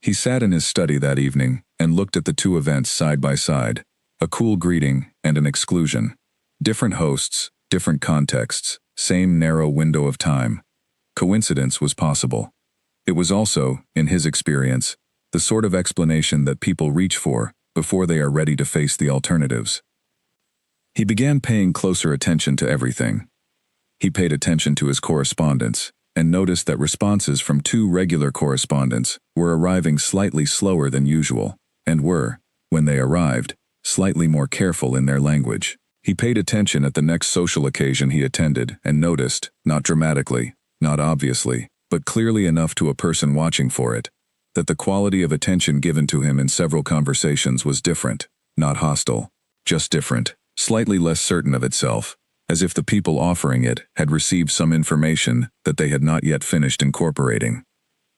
He sat in his study that evening and looked at the 2 events side by side, a cool greeting and an exclusion. Different hosts, different contexts, same narrow window of time. Coincidence was possible. It was also, in his experience, the sort of explanation that people reach for before they are ready to face the alternatives. He began paying closer attention to everything. He paid attention to his correspondence and noticed that responses from 2 regular correspondents were arriving slightly slower than usual and were, when they arrived, slightly more careful in their language. He paid attention at the next social occasion he attended and noticed, not dramatically, not obviously, but clearly enough to a person watching for it, that the quality of attention given to him in several conversations was different, not hostile, just different, slightly less certain of itself, as if the people offering it had received some information that they had not yet finished incorporating.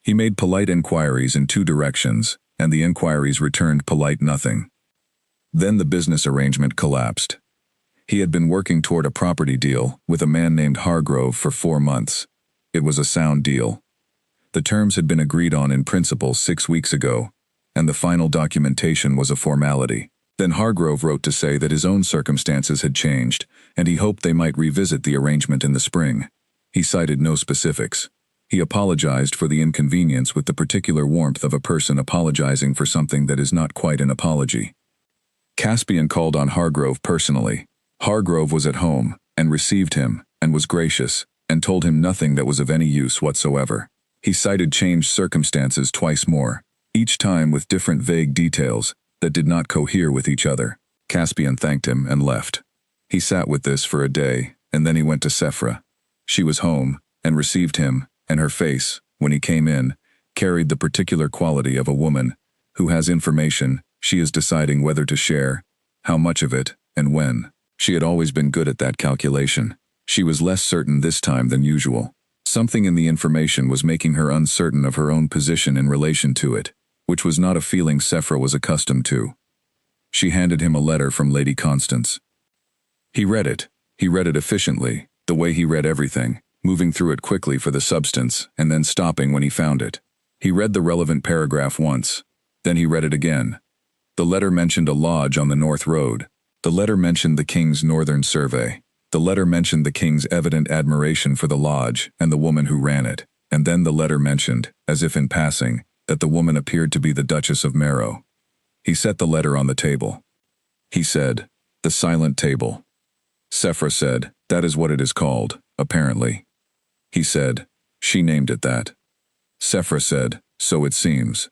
He made polite inquiries in 2 directions, and the inquiries returned polite nothing. Then the business arrangement collapsed. He had been working toward a property deal with a man named Hargrove for 4 months. It was a sound deal. The terms had been agreed on in principle 6 weeks ago, and the final documentation was a formality. Then Hargrove wrote to say that his own circumstances had changed, and he hoped they might revisit the arrangement in the spring. He cited no specifics. He apologized for the inconvenience with the particular warmth of a person apologizing for something that is not quite an apology. Caspian called on Hargrove personally. Hargrove was at home, and received him, and was gracious, and told him nothing that was of any use whatsoever. He cited changed circumstances twice more, each time with different vague details that did not cohere with each other. Caspian thanked him and left. He sat with this for a day, and then he went to Sephra. She was home, and received him, and her face, when he came in, carried the particular quality of a woman who has information she is deciding whether to share, how much of it, and when. She had always been good at that calculation. She was less certain this time than usual. Something in the information was making her uncertain of her own position in relation to it, which was not a feeling Sephra was accustomed to. She handed him a letter from Lady Constance. He read it. He read it efficiently, the way he read everything, moving through it quickly for the substance and then stopping when he found it. He read the relevant paragraph once. Then he read it again. The letter mentioned a lodge on the North Road. The letter mentioned the king's northern survey. The letter mentioned the king's evident admiration for the lodge and the woman who ran it. And then the letter mentioned, as if in passing, that the woman appeared to be the Duchess of Marrow. He set the letter on the table. He said, "The silent table." Sephra said, "That is what it is called, apparently." He said, "She named it that." Sephra said, "So it seems."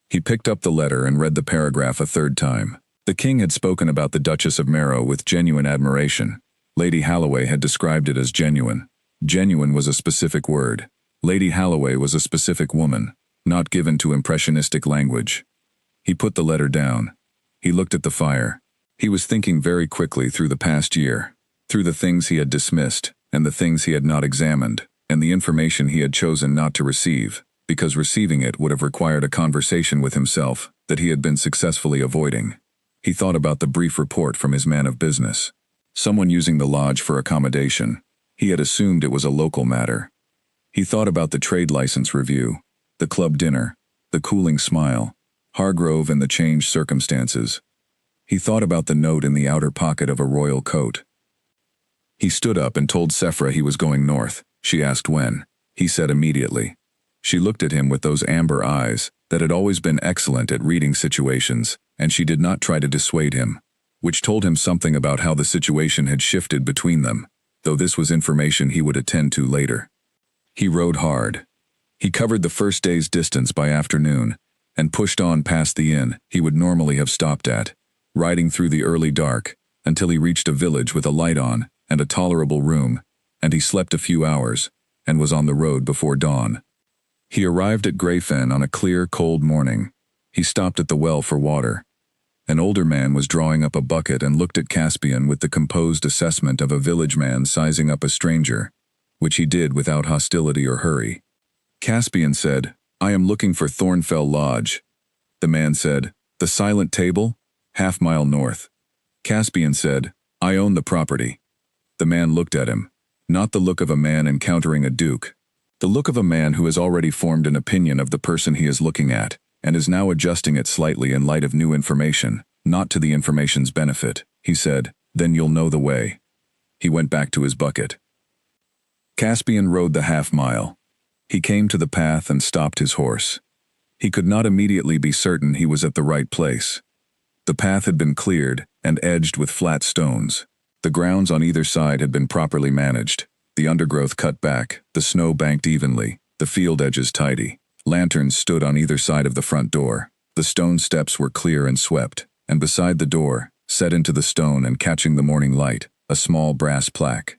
He picked up the letter and read the paragraph a third time. The king had spoken about the Duchess of Marrow with genuine admiration. Lady Halloway had described it as genuine. Genuine was a specific word. Lady Halloway was a specific woman, not given to impressionistic language. He put the letter down. He looked at the fire. He was thinking very quickly through the past year, through the things he had dismissed, and the things he had not examined, and the information he had chosen not to receive, because receiving it would have required a conversation with himself that he had been successfully avoiding. He thought about the brief report from his man of business. Someone using the lodge for accommodation. He had assumed it was a local matter. He thought about the trade license review, the club dinner, the cooling smile, Hargrove and the changed circumstances. He thought about the note in the outer pocket of a royal coat. He stood up and told Sephra he was going north. She asked when. He said immediately. She looked at him with those amber eyes that had always been excellent at reading situations, and she did not try to dissuade him, which told him something about how the situation had shifted between them, though this was information he would attend to later. He rode hard. He covered the first day's distance by afternoon, and pushed on past the inn he would normally have stopped at, riding through the early dark, until he reached a village with a light on and a tolerable room, and he slept a few hours, and was on the road before dawn. He arrived at Greyfen on a clear, cold morning. He stopped at the well for water. An older man was drawing up a bucket and looked at Caspian with the composed assessment of a village man sizing up a stranger, which he did without hostility or hurry. Caspian said, "I am looking for Thornfell Lodge." The man said, "The Silent Table? Half-mile north." Caspian said, "I own the property." The man looked at him. Not the look of a man encountering a duke. The look of a man who has already formed an opinion of the person he is looking at, and is now adjusting it slightly in light of new information, not to the information's benefit. He said, "Then you'll know the way." He went back to his bucket. Caspian rode the half-mile. He came to the path and stopped his horse. He could not immediately be certain he was at the right place. The path had been cleared and edged with flat stones. The grounds on either side had been properly managed, the undergrowth cut back, the snow banked evenly, the field edges tidy. Lanterns stood on either side of the front door. The stone steps were clear and swept, and beside the door, set into the stone and catching the morning light, a small brass plaque.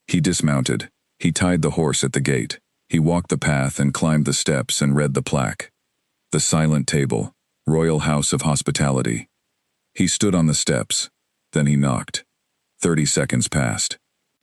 He dismounted. He tied the horse at the gate. He walked the path and climbed the steps and read the plaque. The Silent Table, Royal House of Hospitality. He stood on the steps. Then he knocked. 30 seconds passed.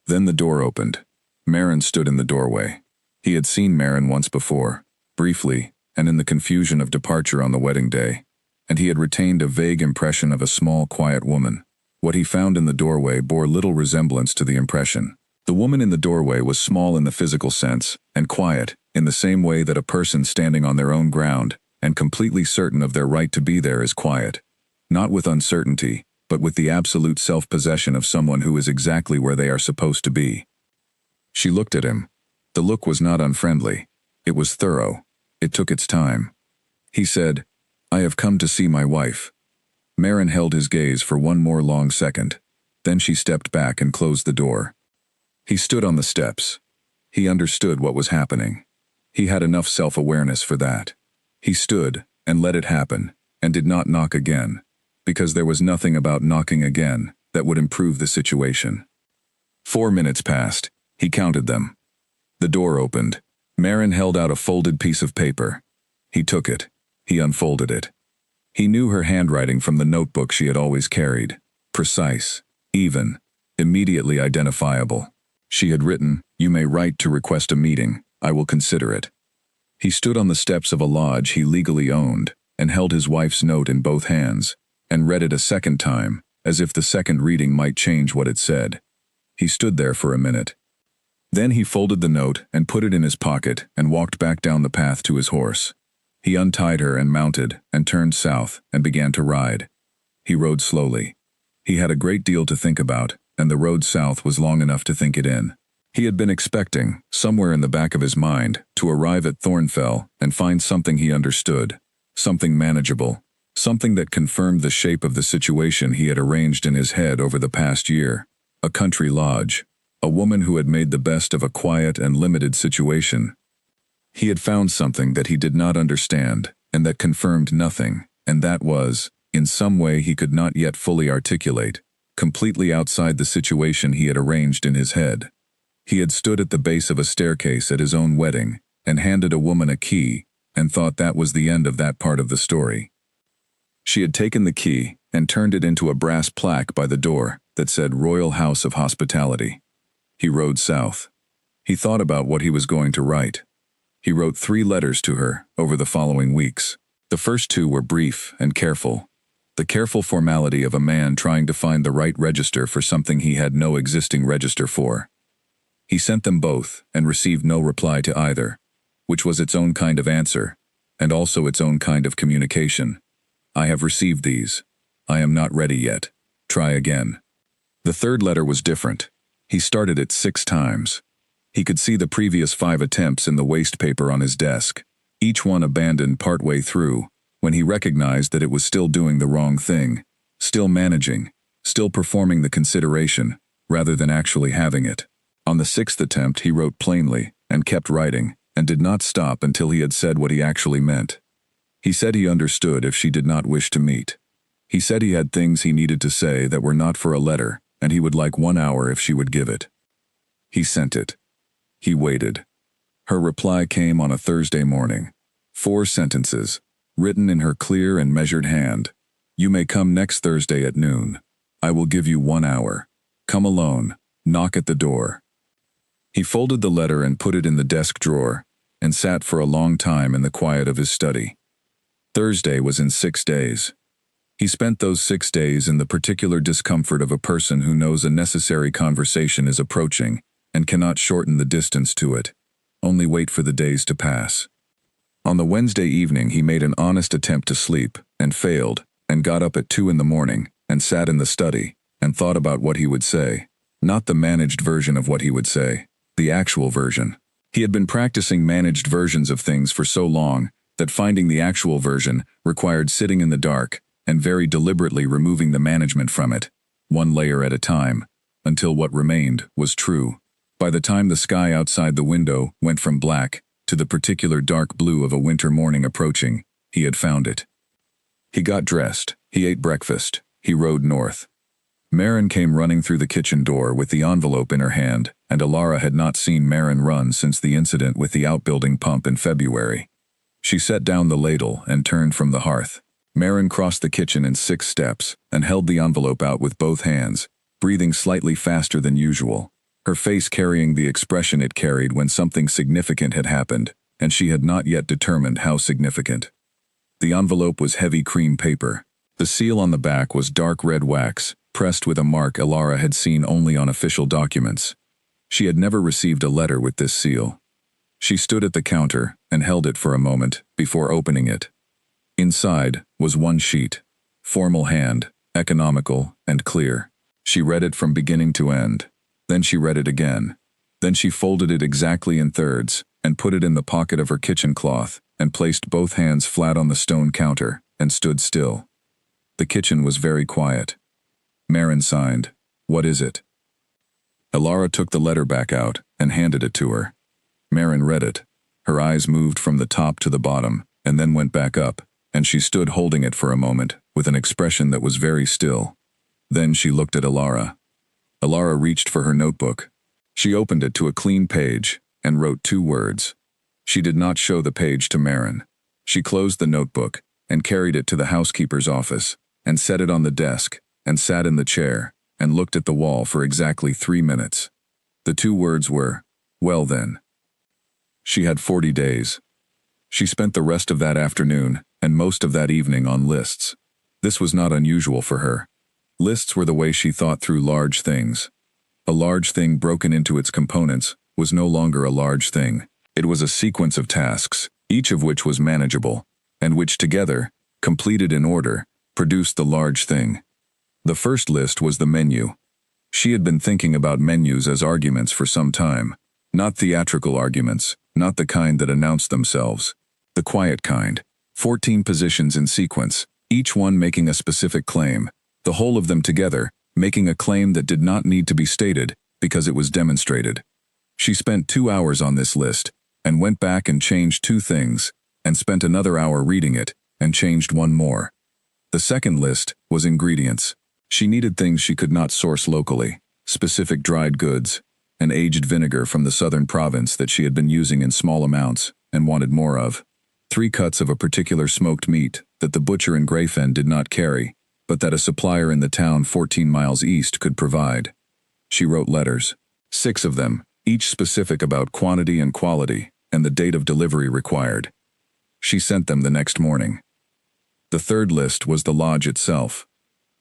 Then the door opened. Marin stood in the doorway. He had seen Marin once before, briefly, and in the confusion of departure on the wedding day, and he had retained a vague impression of a small, quiet woman. What he found in the doorway bore little resemblance to the impression. The woman in the doorway was small in the physical sense, and quiet, in the same way that a person standing on their own ground, and completely certain of their right to be there is quiet. Not with uncertainty, but with the absolute self-possession of someone who is exactly where they are supposed to be. She looked at him. The look was not unfriendly. It was thorough. It took its time. He said, "I have come to see my wife." Marin held his gaze for one more long second. Then she stepped back and closed the door. He stood on the steps. He understood what was happening. He had enough self-awareness for that. He stood and let it happen, and did not knock again, because there was nothing about knocking again that would improve the situation. 4 minutes passed. He counted them. The door opened. Marin held out a folded piece of paper. He took it. He unfolded it. He knew her handwriting from the notebook she had always carried. Precise, even, immediately identifiable. She had written, "You may write to request a meeting. I will consider it." He stood on the steps of a lodge he legally owned and held his wife's note in both hands and read it a second time, as if the second reading might change what it said. He stood there for a minute. Then he folded the note and put it in his pocket and walked back down the path to his horse. He untied her and mounted and turned south and began to ride. He rode slowly. He had a great deal to think about, and the road south was long enough to think it in. He had been expecting, somewhere in the back of his mind, to arrive at Thornfell and find something he understood, something manageable, something that confirmed the shape of the situation he had arranged in his head over the past year. A country lodge. A woman who had made the best of a quiet and limited situation. He had found something that he did not understand, and that confirmed nothing, and that was, in some way he could not yet fully articulate, completely outside the situation he had arranged in his head. He had stood at the base of a staircase at his own wedding, and handed a woman a key, and thought that was the end of that part of the story. She had taken the key, and turned it into a brass plaque by the door that said Royal House of Hospitality. He rode south. He thought about what he was going to write. He wrote 3 letters to her over the following weeks. The first 2 were brief and careful. The careful formality of a man trying to find the right register for something he had no existing register for. He sent them both and received no reply to either, which was its own kind of answer, and also its own kind of communication. I have received these. I am not ready yet. Try again. The third letter was different. He started it 6 times. He could see the previous 5 attempts in the waste paper on his desk, each one abandoned partway through, when he recognized that it was still doing the wrong thing, still managing, still performing the consideration, rather than actually having it. On the 6th attempt he wrote plainly, and kept writing, and did not stop until he had said what he actually meant. He said he understood if she did not wish to meet. He said he had things he needed to say that were not for a letter, and he would like 1 hour if she would give it. He sent it. He waited. Her reply came on a Thursday morning. 4 sentences, written in her clear and measured hand. You may come next Thursday at noon. I will give you 1 hour. Come alone. Knock at the door. He folded the letter and put it in the desk drawer, and sat for a long time in the quiet of his study. Thursday was in 6 days. He spent those 6 days in the particular discomfort of a person who knows a necessary conversation is approaching and cannot shorten the distance to it, only wait for the days to pass. On the Wednesday evening he made an honest attempt to sleep, and failed, and got up at 2 in the morning, and sat in the study, and thought about what he would say. Not the managed version of what he would say, the actual version. He had been practicing managed versions of things for so long that finding the actual version required sitting in the dark and very deliberately removing the management from it, 1 layer at a time, until what remained was true. By the time the sky outside the window went from black to the particular dark blue of a winter morning approaching, he had found it. He got dressed, he ate breakfast, he rode north. Maren came running through the kitchen door with the envelope in her hand, and Alara had not seen Maren run since the incident with the outbuilding pump in February. She set down the ladle and turned from the hearth. Maren crossed the kitchen in 6 steps and held the envelope out with both hands, breathing slightly faster than usual, her face carrying the expression it carried when something significant had happened, and she had not yet determined how significant. The envelope was heavy cream paper. The seal on the back was dark red wax, pressed with a mark Alara had seen only on official documents. She had never received a letter with this seal. She stood at the counter and held it for a moment before opening it. Inside was 1 sheet, formal hand, economical and clear. She read it from beginning to end. Then she read it again. Then she folded it exactly in thirds and put it in the pocket of her kitchen cloth and placed both hands flat on the stone counter and stood still. The kitchen was very quiet. Maren signed, "What is it?" Alara took the letter back out and handed it to her. Maren read it. Her eyes moved from the top to the bottom and then went back up, and she stood holding it for a moment with an expression that was very still. Then she looked at Alara. Alara reached for her notebook. She opened it to a clean page and wrote 2 words. She did not show the page to Maren. She closed the notebook and carried it to the housekeeper's office and set it on the desk and sat in the chair and looked at the wall for exactly 3 minutes. The two words were, "Well then." She had 40 days. She spent the rest of that afternoon and most of that evening on lists. This was not unusual for her. Lists were the way she thought through large things. A large thing broken into its components was no longer a large thing. It was a sequence of tasks, each of which was manageable, and which together, completed in order, produced the large thing. The first list was the menu. She had been thinking about menus as arguments for some time. Not theatrical arguments, not the kind that announce themselves. The quiet kind. 14 positions in sequence, each one making a specific claim, the whole of them together, making a claim that did not need to be stated because it was demonstrated. She spent 2 hours on this list, and went back and changed 2 things, and spent another hour reading it, and changed 1 more. The second list was ingredients. She needed things she could not source locally, specific dried goods, an aged vinegar from the southern province that she had been using in small amounts, and wanted more of. 3 cuts of a particular smoked meat that the butcher in Greyfen did not carry, but that a supplier in the town 14 miles east could provide. She wrote letters. 6 of them, each specific about quantity and quality, and the date of delivery required. She sent them the next morning. The third list was the lodge itself.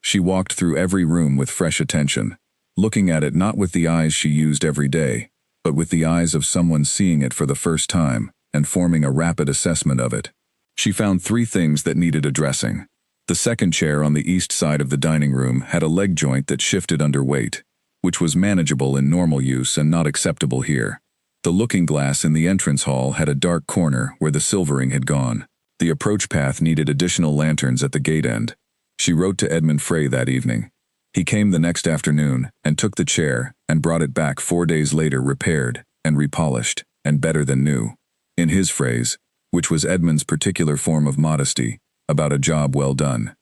She walked through every room with fresh attention, looking at it not with the eyes she used every day, but with the eyes of someone seeing it for the first time and forming a rapid assessment of it. She found 3 things that needed addressing. The second chair on the east side of the dining room had a leg joint that shifted under weight, which was manageable in normal use and not acceptable here. The looking glass in the entrance hall had a dark corner where the silvering had gone. The approach path needed additional lanterns at the gate end. She wrote to Edmund Frey that evening. He came the next afternoon and took the chair and brought it back 4 days later repaired and repolished and better than new. In his phrase, which was Edmund's particular form of modesty, about a job well done.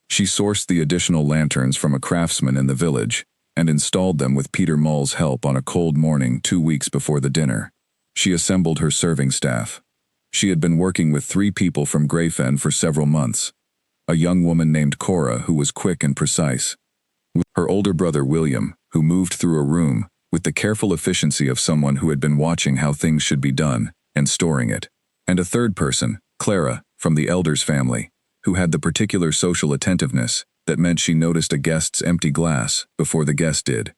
She sourced the additional lanterns from a craftsman in the village and installed them with Peter Mull's help on a cold morning 2 weeks before the dinner. She assembled her serving staff. She had been working with 3 people from Greyfen for several months. A young woman named Cora who was quick and precise. Her older brother William, who moved through a room with the careful efficiency of someone who had been watching how things should be done and storing it. And a third person, Clara, from the elder's family, who had the particular social attentiveness that meant she noticed a guest's empty glass before the guest did.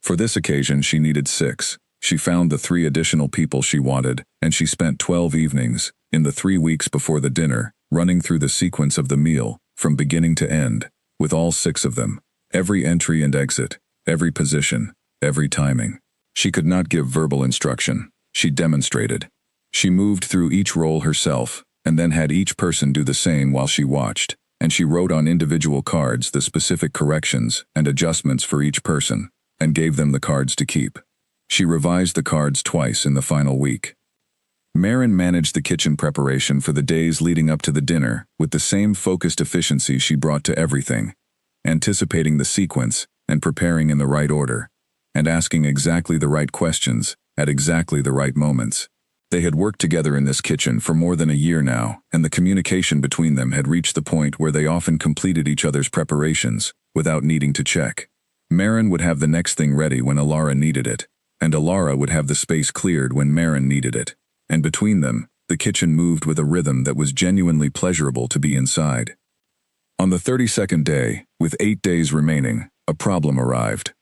For this occasion she needed 6. She found the 3 additional people she wanted, and she spent 12 evenings, in the 3 weeks before the dinner, running through the sequence of the meal, from beginning to end, with all 6 of them, every entry and exit, every position, every timing. She could not give verbal instruction. She demonstrated. She moved through each role herself, and then had each person do the same while she watched, and she wrote on individual cards the specific corrections and adjustments for each person, and gave them the cards to keep. She revised the cards twice in the final week. Marin managed the kitchen preparation for the days leading up to the dinner with the same focused efficiency she brought to everything, anticipating the sequence and preparing in the right order, and asking exactly the right questions at exactly the right moments. They had worked together in this kitchen for more than a year now, and the communication between them had reached the point where they often completed each other's preparations without needing to check. Marin would have the next thing ready when Alara needed it, and Alara would have the space cleared when Marin needed it. And between them, the kitchen moved with a rhythm that was genuinely pleasurable to be inside. On the 32nd day, with 8 days remaining, a problem arrived.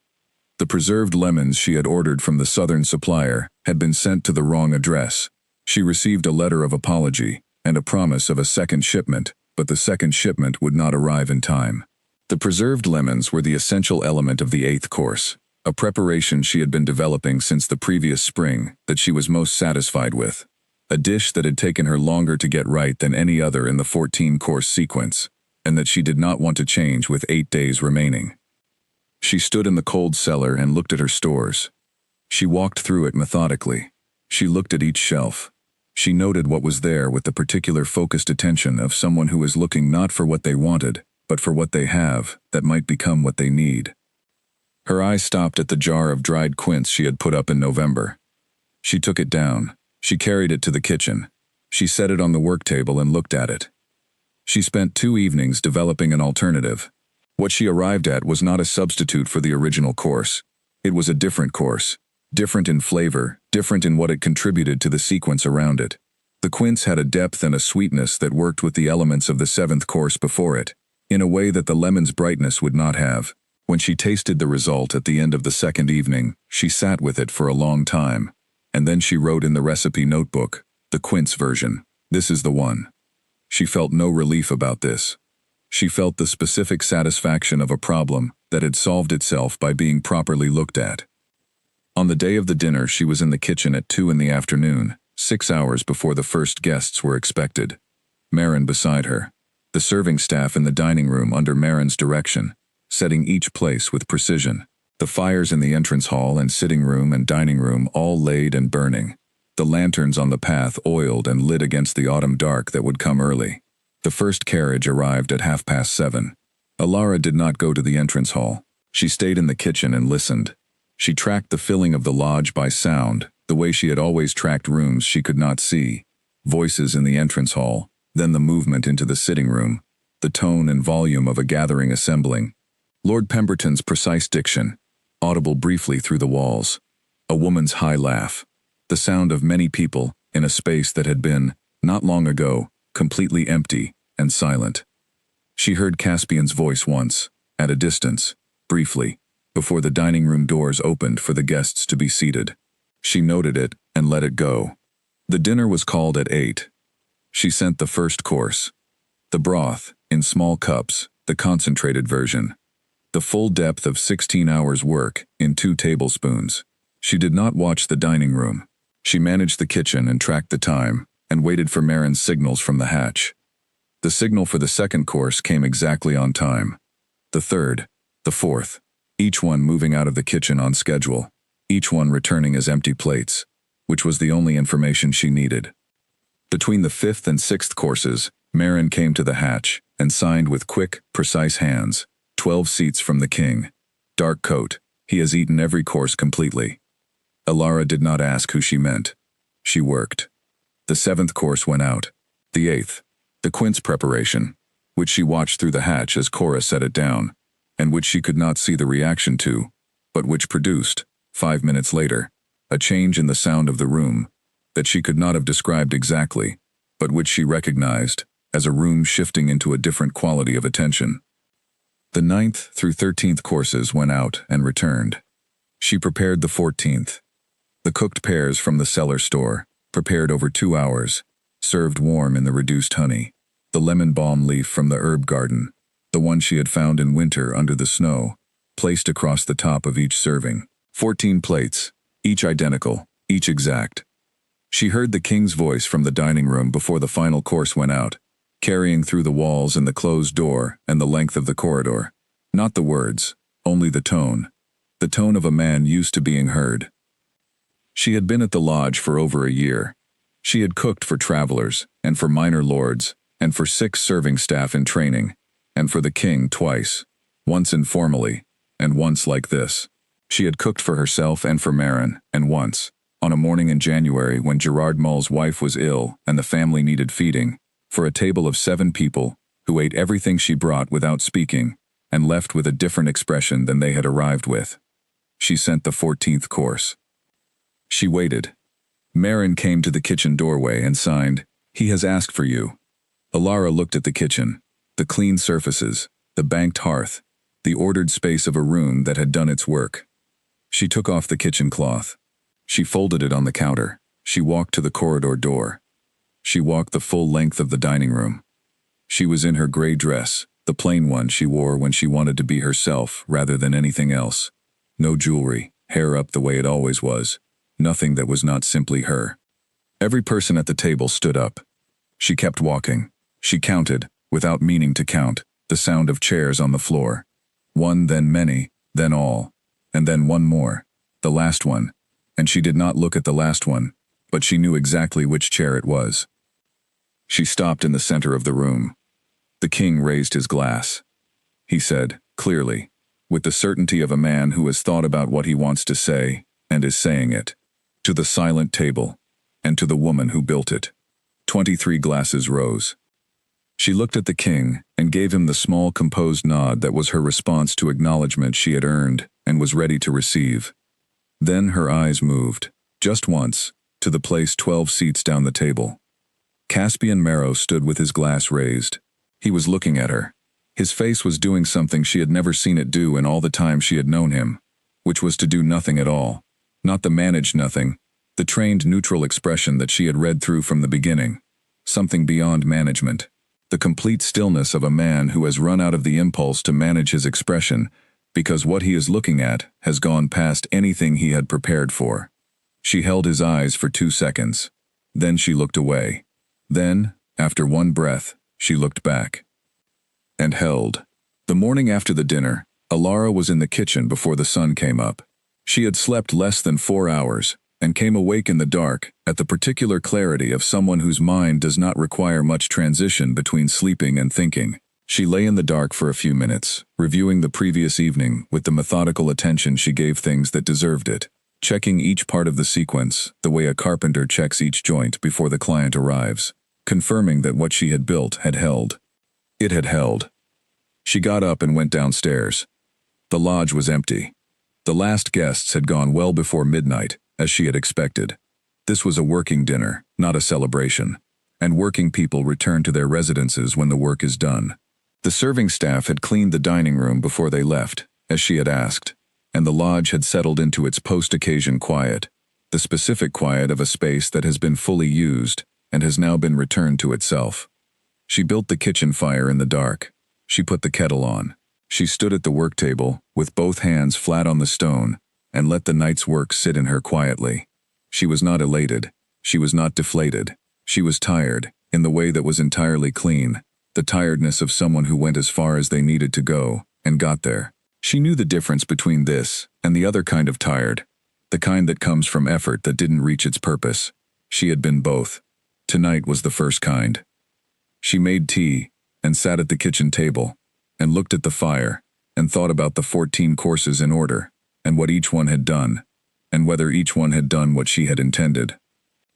The preserved lemons she had ordered from the southern supplier had been sent to the wrong address. She received a letter of apology and a promise of a second shipment, but the second shipment would not arrive in time. The preserved lemons were the essential element of the 8th course, a preparation she had been developing since the previous spring that she was most satisfied with, a dish that had taken her longer to get right than any other in the 14-course sequence, and that she did not want to change with 8 days remaining. She stood in the cold cellar and looked at her stores. She walked through it methodically. She looked at each shelf. She noted what was there with the particular focused attention of someone who is looking not for what they wanted, but for what they have that might become what they need. Her eye stopped at the jar of dried quince she had put up in November. She took it down. She carried it to the kitchen. She set it on the work table and looked at it. She spent 2 evenings developing an alternative. What she arrived at was not a substitute for the original course. It was a different course. different in flavor, different in what it contributed to the sequence around it. The quince had a depth and a sweetness that worked with the elements of the seventh course before it, in a way that the lemon's brightness would not have. When she tasted the result at the end of the second evening, she sat with it for a long time, and then she wrote in the recipe notebook, the quince version. This is the one. She felt no relief about this. She felt the specific satisfaction of a problem that had solved itself by being properly looked at. On the day of the dinner, she was in the kitchen at 2 in the afternoon, 6 hours before the first guests were expected. Maren beside her. The serving staff in the dining room under Maren's direction, setting each place with precision. The fires in the entrance hall and sitting room and dining room all laid and burning. The lanterns on the path oiled and lit against the autumn dark that would come early. The first carriage arrived at 7:30. Alara did not go to the entrance hall. She stayed in the kitchen and listened. She tracked the filling of the lodge by sound, the way she had always tracked rooms she could not see. Voices in the entrance hall, then the movement into the sitting room, the tone and volume of a gathering assembling. Lord Pemberton's precise diction, audible briefly through the walls. A woman's high laugh. The sound of many people in a space that had been, not long ago, completely empty and silent. She heard Caspian's voice once, at a distance, briefly, before the dining room doors opened for the guests to be seated. She noted it and let it go. The dinner was called at 8. She sent the first course. The broth, in small cups, the concentrated version. The full depth of 16 hours' work, in 2 tablespoons. She did not watch the dining room. She managed the kitchen and tracked the time, and waited for Maren's signals from the hatch. The signal for the second course came exactly on time. The third, the fourth, each one moving out of the kitchen on schedule, each one returning as empty plates, which was the only information she needed. Between the fifth and sixth courses, Maren came to the hatch and signed with quick, precise hands, 12 seats from the king. Dark coat, he has eaten every course completely. Alara did not ask who she meant. She worked. The 7th course went out. The 8th, the quince preparation, which she watched through the hatch as Cora set it down, and which she could not see the reaction to, but which produced, 5 minutes later, a change in the sound of the room that she could not have described exactly, but which she recognized as a room shifting into a different quality of attention. The 9th through 13th courses went out and returned. She prepared the 14th. The cooked pears from the cellar store, prepared over 2 hours, served warm in the reduced honey. The lemon balm leaf from the herb garden, the one she had found in winter under the snow, placed across the top of each serving. 14 plates, each identical, each exact. She heard the king's voice from the dining room before the final course went out, carrying through the walls and the closed door and the length of the corridor. Not the words, only the tone of a man used to being heard. She had been at the lodge for over a year. She had cooked for travelers, and for minor lords, and for 6 serving staff in training, and for the king twice, once informally, and once like this. She had cooked for herself and for Maren, and once, on a morning in January when Gerard Mull's wife was ill and the family needed feeding, for a table of 7 people, who ate everything she brought without speaking, and left with a different expression than they had arrived with. She sent the 14th course. She waited. Maren came to the kitchen doorway and signed, "He has asked for you." Alara looked at the kitchen, the clean surfaces, the banked hearth, the ordered space of a room that had done its work. She took off the kitchen cloth. She folded it on the counter. She walked to the corridor door. She walked the full length of the dining room. She was in her gray dress, the plain one she wore when she wanted to be herself rather than anything else. No jewelry, hair up the way it always was. Nothing that was not simply her. Every person at the table stood up. She kept walking. She counted, without meaning to count, the sound of chairs on the floor. One, then many, then all, and then one more, the last one, and she did not look at the last one, but she knew exactly which chair it was. She stopped in the center of the room. The king raised his glass. He said, clearly, with the certainty of a man who has thought about what he wants to say, and is saying it, to the silent table, and to the woman who built it. 23 glasses rose. She looked at the king and gave him the small composed nod that was her response to acknowledgement she had earned and was ready to receive. Then her eyes moved, just once, to the place 12 seats down the table. Caspian Marrow stood with his glass raised. He was looking at her. His face was doing something she had never seen it do in all the time she had known him, which was to do nothing at all. Not the managed nothing, the trained neutral expression that she had read through from the beginning. Something beyond management. The complete stillness of a man who has run out of the impulse to manage his expression because what he is looking at has gone past anything he had prepared for. She held his eyes for 2 seconds. Then she looked away. Then, after one breath, she looked back. And held. The morning after the dinner, Alara was in the kitchen before the sun came up. She had slept less than 4 hours, and came awake in the dark at the particular clarity of someone whose mind does not require much transition between sleeping and thinking. She lay in the dark for a few minutes, reviewing the previous evening with the methodical attention she gave things that deserved it, checking each part of the sequence the way a carpenter checks each joint before the client arrives, confirming that what she had built had held. It had held. She got up and went downstairs. The lodge was empty. The last guests had gone well before midnight, as she had expected. This was a working dinner, not a celebration, and working people return to their residences when the work is done. The serving staff had cleaned the dining room before they left, as she had asked, and the lodge had settled into its post-occasion quiet, the specific quiet of a space that has been fully used and has now been returned to itself. She built the kitchen fire in the dark. She put the kettle on. She stood at the work table, with both hands flat on the stone, and let the night's work sit in her quietly. She was not elated. She was not deflated. She was tired, in the way that was entirely clean, the tiredness of someone who went as far as they needed to go, and got there. She knew the difference between this and the other kind of tired, the kind that comes from effort that didn't reach its purpose. She had been both. Tonight was the first kind. She made tea, and sat at the kitchen table, and looked at the fire, and thought about the 14 courses in order, and what each one had done, and whether each one had done what she had intended.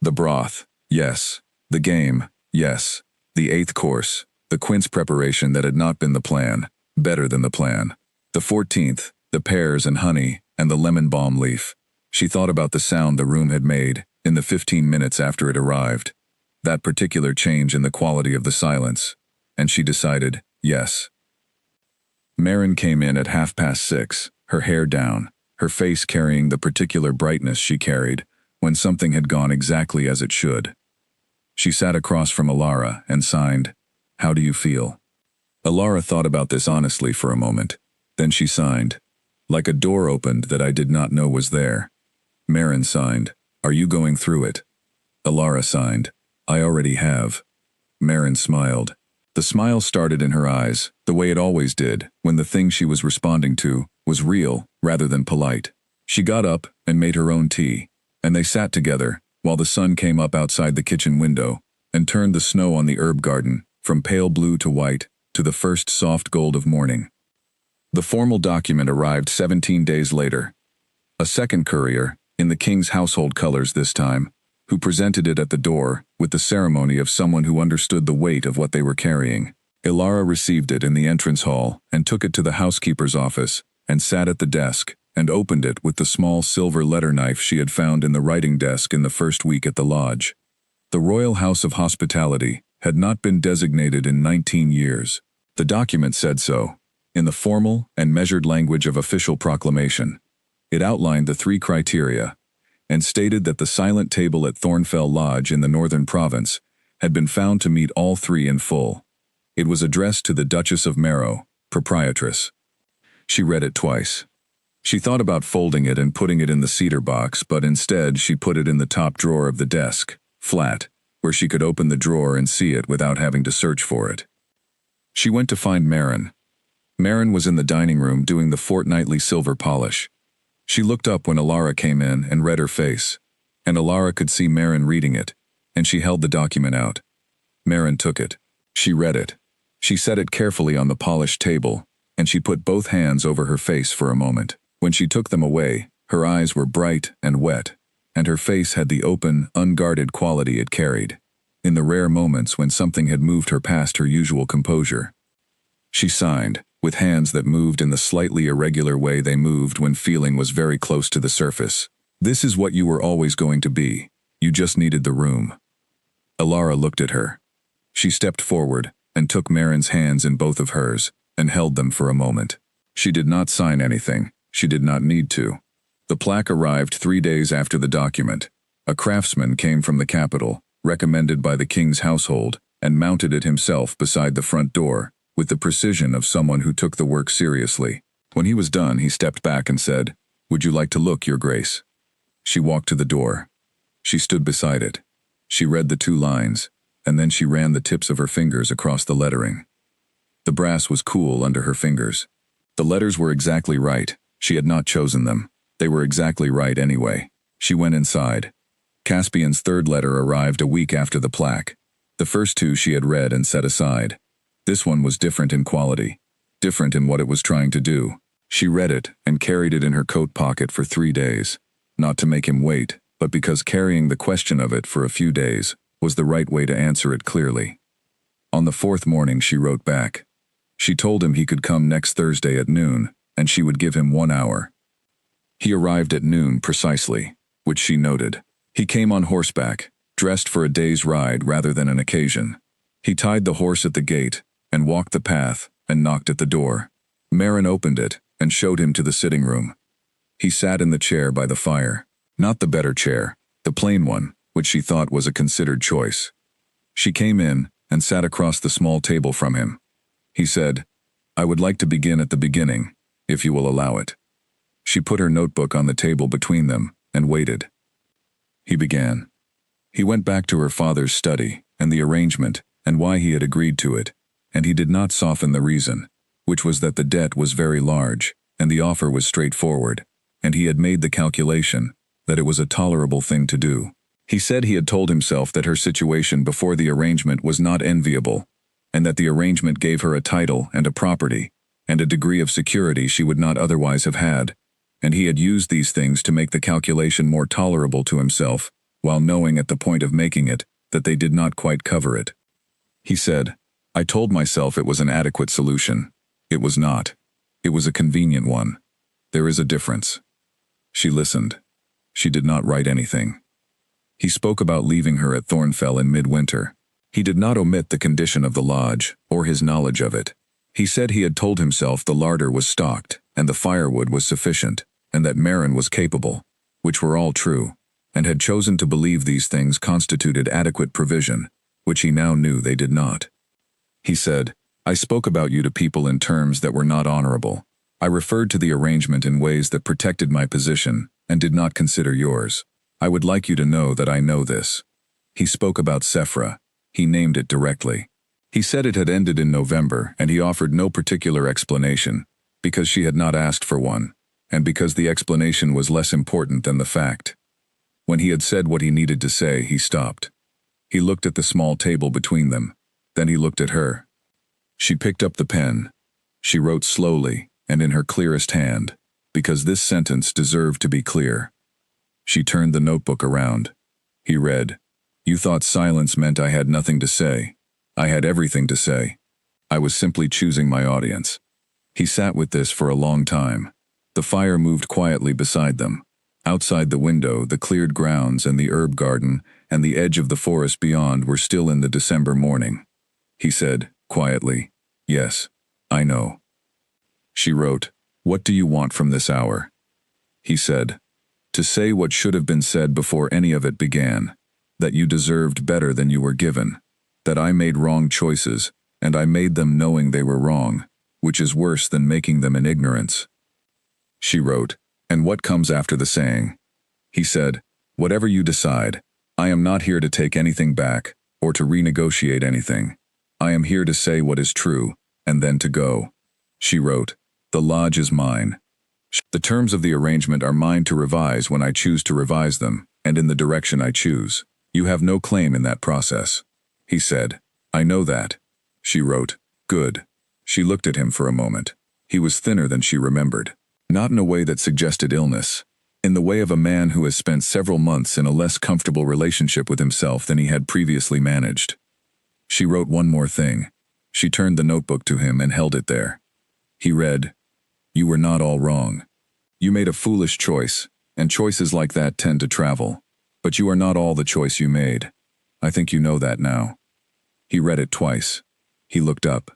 The broth, yes. The game, yes. The 8th course, the quince preparation that had not been the plan, better than the plan. The 14th, the pears and honey, and the lemon balm leaf. She thought about the sound the room had made in the 15 minutes after it arrived. That particular change in the quality of the silence. And she decided, yes. Marin came in at 6:30, her hair down, her face carrying the particular brightness she carried when something had gone exactly as it should. She sat across from Alara and signed, "How do you feel?" Alara thought about this honestly for a moment. Then she signed, "Like a door opened that I did not know was there." Marin signed, "Are you going through it?" Alara signed, "I already have." Marin smiled. The smile started in her eyes, the way it always did, when the thing she was responding to was real rather than polite. She got up and made her own tea, and they sat together while the sun came up outside the kitchen window and turned the snow on the herb garden from pale blue to white to the first soft gold of morning. The formal document arrived 17 days later. A second courier, in the king's household colors this time, who presented it at the door with the ceremony of someone who understood the weight of what they were carrying. Alara received it in the entrance hall and took it to the housekeeper's office and sat at the desk and opened it with the small silver letter knife she had found in the writing desk in the first week at the lodge. The Royal House of Hospitality had not been designated in 19 years. The document said so, in the formal and measured language of official proclamation. It outlined the 3 criteria, and stated that the silent table at Thornfell Lodge in the Northern Province had been found to meet all 3 in full. It was addressed to the Duchess of Marrow, proprietress. She read it twice. She thought about folding it and putting it in the cedar box, but instead she put it in the top drawer of the desk, flat, where she could open the drawer and see it without having to search for it. She went to find Marin. Marin was in the dining room doing the fortnightly silver polish. She looked up when Alara came in and read her face, and Alara could see Marin reading it, and she held the document out. Marin took it. She read it. She set it carefully on the polished table, and she put both hands over her face for a moment. When she took them away, her eyes were bright and wet, and her face had the open, unguarded quality it carried, in the rare moments when something had moved her past her usual composure. She signed, with hands that moved in the slightly irregular way they moved when feeling was very close to the surface. This is what you were always going to be. You just needed the room. Alara looked at her. She stepped forward and took Marin's hands in both of hers and held them for a moment. She did not sign anything. She did not need to. The plaque arrived 3 days after the document. A craftsman came from the capital, recommended by the king's household, and mounted it himself beside the front door, with the precision of someone who took the work seriously. When he was done, he stepped back and said, "Would you like to look, Your Grace?" She walked to the door. She stood beside it. She read the 2 lines, and then she ran the tips of her fingers across the lettering. The brass was cool under her fingers. The letters were exactly right. She had not chosen them. They were exactly right anyway. She went inside. Caspian's 3rd letter arrived a week after the plaque. The first 2 she had read and set aside. This one was different in quality, different in what it was trying to do. She read it and carried it in her coat pocket for 3 days, not to make him wait, but because carrying the question of it for a few days was the right way to answer it clearly. On the 4th morning she wrote back. She told him he could come next Thursday at noon, and she would give him 1 hour. He arrived at noon precisely, which she noted. He came on horseback, dressed for a day's ride rather than an occasion. He tied the horse at the gate and walked the path and knocked at the door. Marin opened it and showed him to the sitting room. He sat in the chair by the fire, not the better chair, the plain one, which she thought was a considered choice. She came in and sat across the small table from him. He said, "I would like to begin at the beginning, if you will allow it." She put her notebook on the table between them and waited. He began. He went back to her father's study and the arrangement and why he had agreed to it, and he did not soften the reason, which was that the debt was very large and the offer was straightforward, and he had made the calculation that it was a tolerable thing to do. He said he had told himself that her situation before the arrangement was not enviable, and that the arrangement gave her a title and a property, and a degree of security she would not otherwise have had, and he had used these things to make the calculation more tolerable to himself, while knowing at the point of making it that they did not quite cover it. He said, "I told myself it was an adequate solution. It was not. It was a convenient one. There is a difference." She listened. She did not write anything. He spoke about leaving her at Thornfell in midwinter. He did not omit the condition of the lodge, or his knowledge of it. He said he had told himself the larder was stocked, and the firewood was sufficient, and that Marin was capable, which were all true, and had chosen to believe these things constituted adequate provision, which he now knew they did not. He said, "I spoke about you to people in terms that were not honorable. I referred to the arrangement in ways that protected my position, and did not consider yours. I would like you to know that I know this." He spoke about Sephra. He named it directly. He said it had ended in November, and he offered no particular explanation, because she had not asked for one, and because the explanation was less important than the fact. When he had said what he needed to say, he stopped. He looked at the small table between them. Then he looked at her. She picked up the pen. She wrote slowly and in her clearest hand, because this sentence deserved to be clear. She turned the notebook around. He read, "You thought silence meant I had nothing to say. I had everything to say. I was simply choosing my audience." He sat with this for a long time. The fire moved quietly beside them. Outside the window, the cleared grounds and the herb garden and the edge of the forest beyond were still in the December morning. He said, quietly, "Yes, I know." She wrote, "What do you want from this hour?" He said, "To say what should have been said before any of it began, that you deserved better than you were given, that I made wrong choices, and I made them knowing they were wrong, which is worse than making them in ignorance." She wrote, "And what comes after the saying?" He said, "Whatever you decide, I am not here to take anything back, or to renegotiate anything. I am here to say what is true, and then to go." She wrote, "The lodge is mine. The terms of the arrangement are mine to revise when I choose to revise them, and in the direction I choose. You have no claim in that process." He said, "I know that." She wrote, "Good." She looked at him for a moment. He was thinner than she remembered. Not in a way that suggested illness. In the way of a man who has spent several months in a less comfortable relationship with himself than he had previously managed. She wrote one more thing. She turned the notebook to him and held it there. He read, "You were not all wrong. You made a foolish choice, and choices like that tend to travel. But you are not all the choice you made. I think you know that now." He read it twice. He looked up.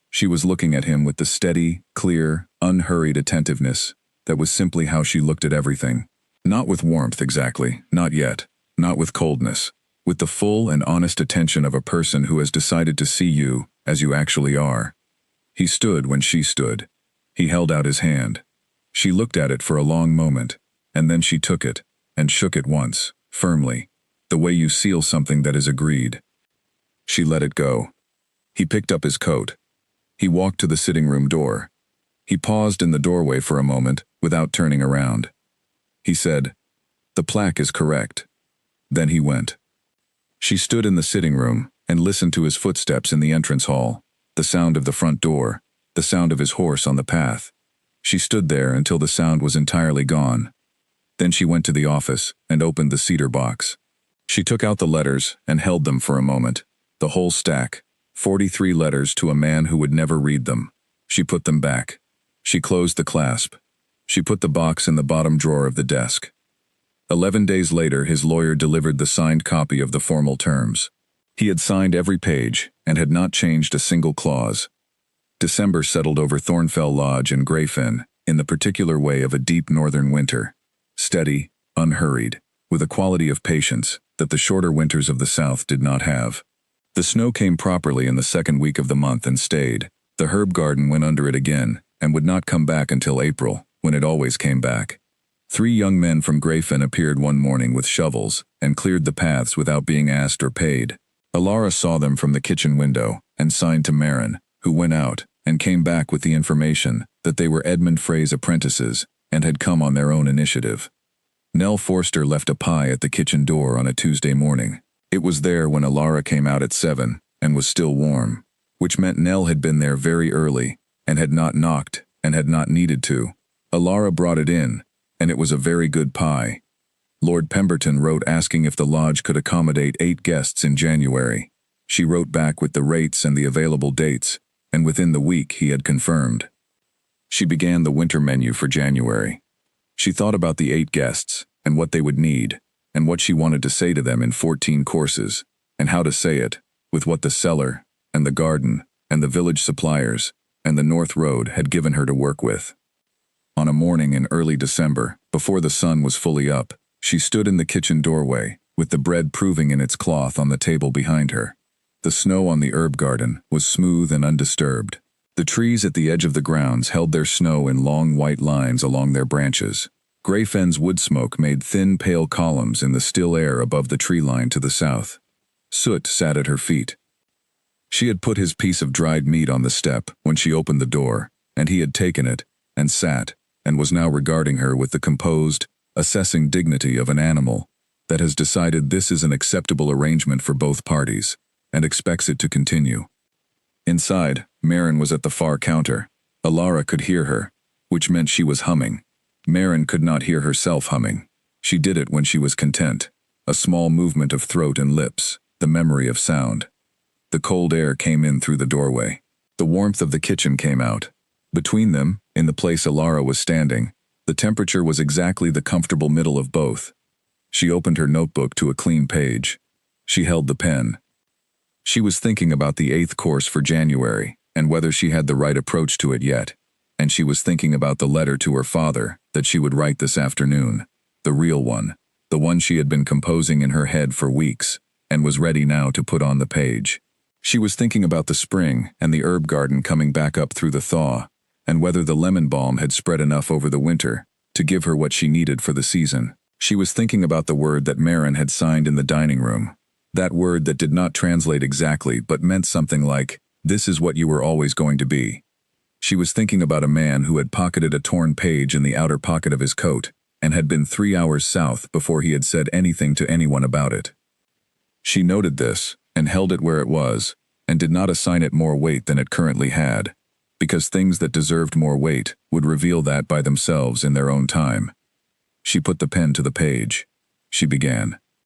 She was looking at him with the steady, clear, unhurried attentiveness that was simply how she looked at everything. Not with warmth exactly, not yet, not with coldness, with the full and honest attention of a person who has decided to see you as you actually are. He stood when she stood. He held out his hand. She looked at it for a long moment, and then she took it, and shook it once, firmly, the way you seal something that is agreed. She let it go. He picked up his coat. He walked to the sitting room door. He paused in the doorway for a moment without turning around. He said, "The plaque is correct." Then he went. She stood in the sitting room and listened to his footsteps in the entrance hall, the sound of the front door, the sound of his horse on the path. She stood there until the sound was entirely gone. Then she went to the office and opened the cedar box. She took out the letters and held them for a moment, the whole stack, 43 letters to a man who would never read them. She put them back. She closed the clasp. She put the box in the bottom drawer of the desk. 11 days later, his lawyer delivered the signed copy of the formal terms. He had signed every page and had not changed a single clause. December settled over Thornfell Lodge and Greyfen in the particular way of a deep northern winter, steady, unhurried, with a quality of patience that the shorter winters of the South did not have. The snow came properly in the second week of the month and stayed. The herb garden went under it again and would not come back until April, when it always came back. 3 young men from Greyfen appeared one morning with shovels and cleared the paths without being asked or paid. Alara saw them from the kitchen window and signed to Marin, who went out and came back with the information that they were Edmund Frey's apprentices and had come on their own initiative. Nell Forster left a pie at the kitchen door on a Tuesday morning. It was there when Alara came out at 7 and was still warm, which meant Nell had been there very early and had not knocked and had not needed to. Alara brought it in, and it was a very good pie. Lord Pemberton wrote asking if the lodge could accommodate 8 guests in January. She wrote back with the rates and the available dates, and within the week he had confirmed. She began the winter menu for January. She thought about the 8 guests, and what they would need, and what she wanted to say to them in 14 courses, and how to say it, with what the cellar, and the garden, and the village suppliers, and the North Road had given her to work with. On a morning in early December, before the sun was fully up, she stood in the kitchen doorway, with the bread proving in its cloth on the table behind her. The snow on the herb garden was smooth and undisturbed. The trees at the edge of the grounds held their snow in long white lines along their branches. Greyfen's wood smoke made thin, pale columns in the still air above the tree line to the south. Soot sat at her feet. She had put his piece of dried meat on the step when she opened the door, and he had taken it, and sat, and was now regarding her with the composed, assessing dignity of an animal that has decided this is an acceptable arrangement for both parties, and expects it to continue. Inside, Marin was at the far counter. Alara could hear her, which meant she was humming. Marin could not hear herself humming. She did it when she was content, a small movement of throat and lips, the memory of sound. The cold air came in through the doorway. The warmth of the kitchen came out. Between them, in the place Alara was standing, the temperature was exactly the comfortable middle of both. She opened her notebook to a clean page. She held the pen. She was thinking about the 8th course for January, and whether she had the right approach to it yet. And she was thinking about the letter to her father that she would write this afternoon, the real one, the one she had been composing in her head for weeks, and was ready now to put on the page. She was thinking about the spring and the herb garden coming back up through the thaw, and whether the lemon balm had spread enough over the winter to give her what she needed for the season. She was thinking about the word that Marin had signed in the dining room, that word that did not translate exactly but meant something like, "This is what you were always going to be." She was thinking about a man who had pocketed a torn page in the outer pocket of his coat and had been 3 hours south before he had said anything to anyone about it. She noted this and held it where it was and did not assign it more weight than it currently had, because things that deserved more weight would reveal that by themselves in their own time. She put the pen to the page. She began.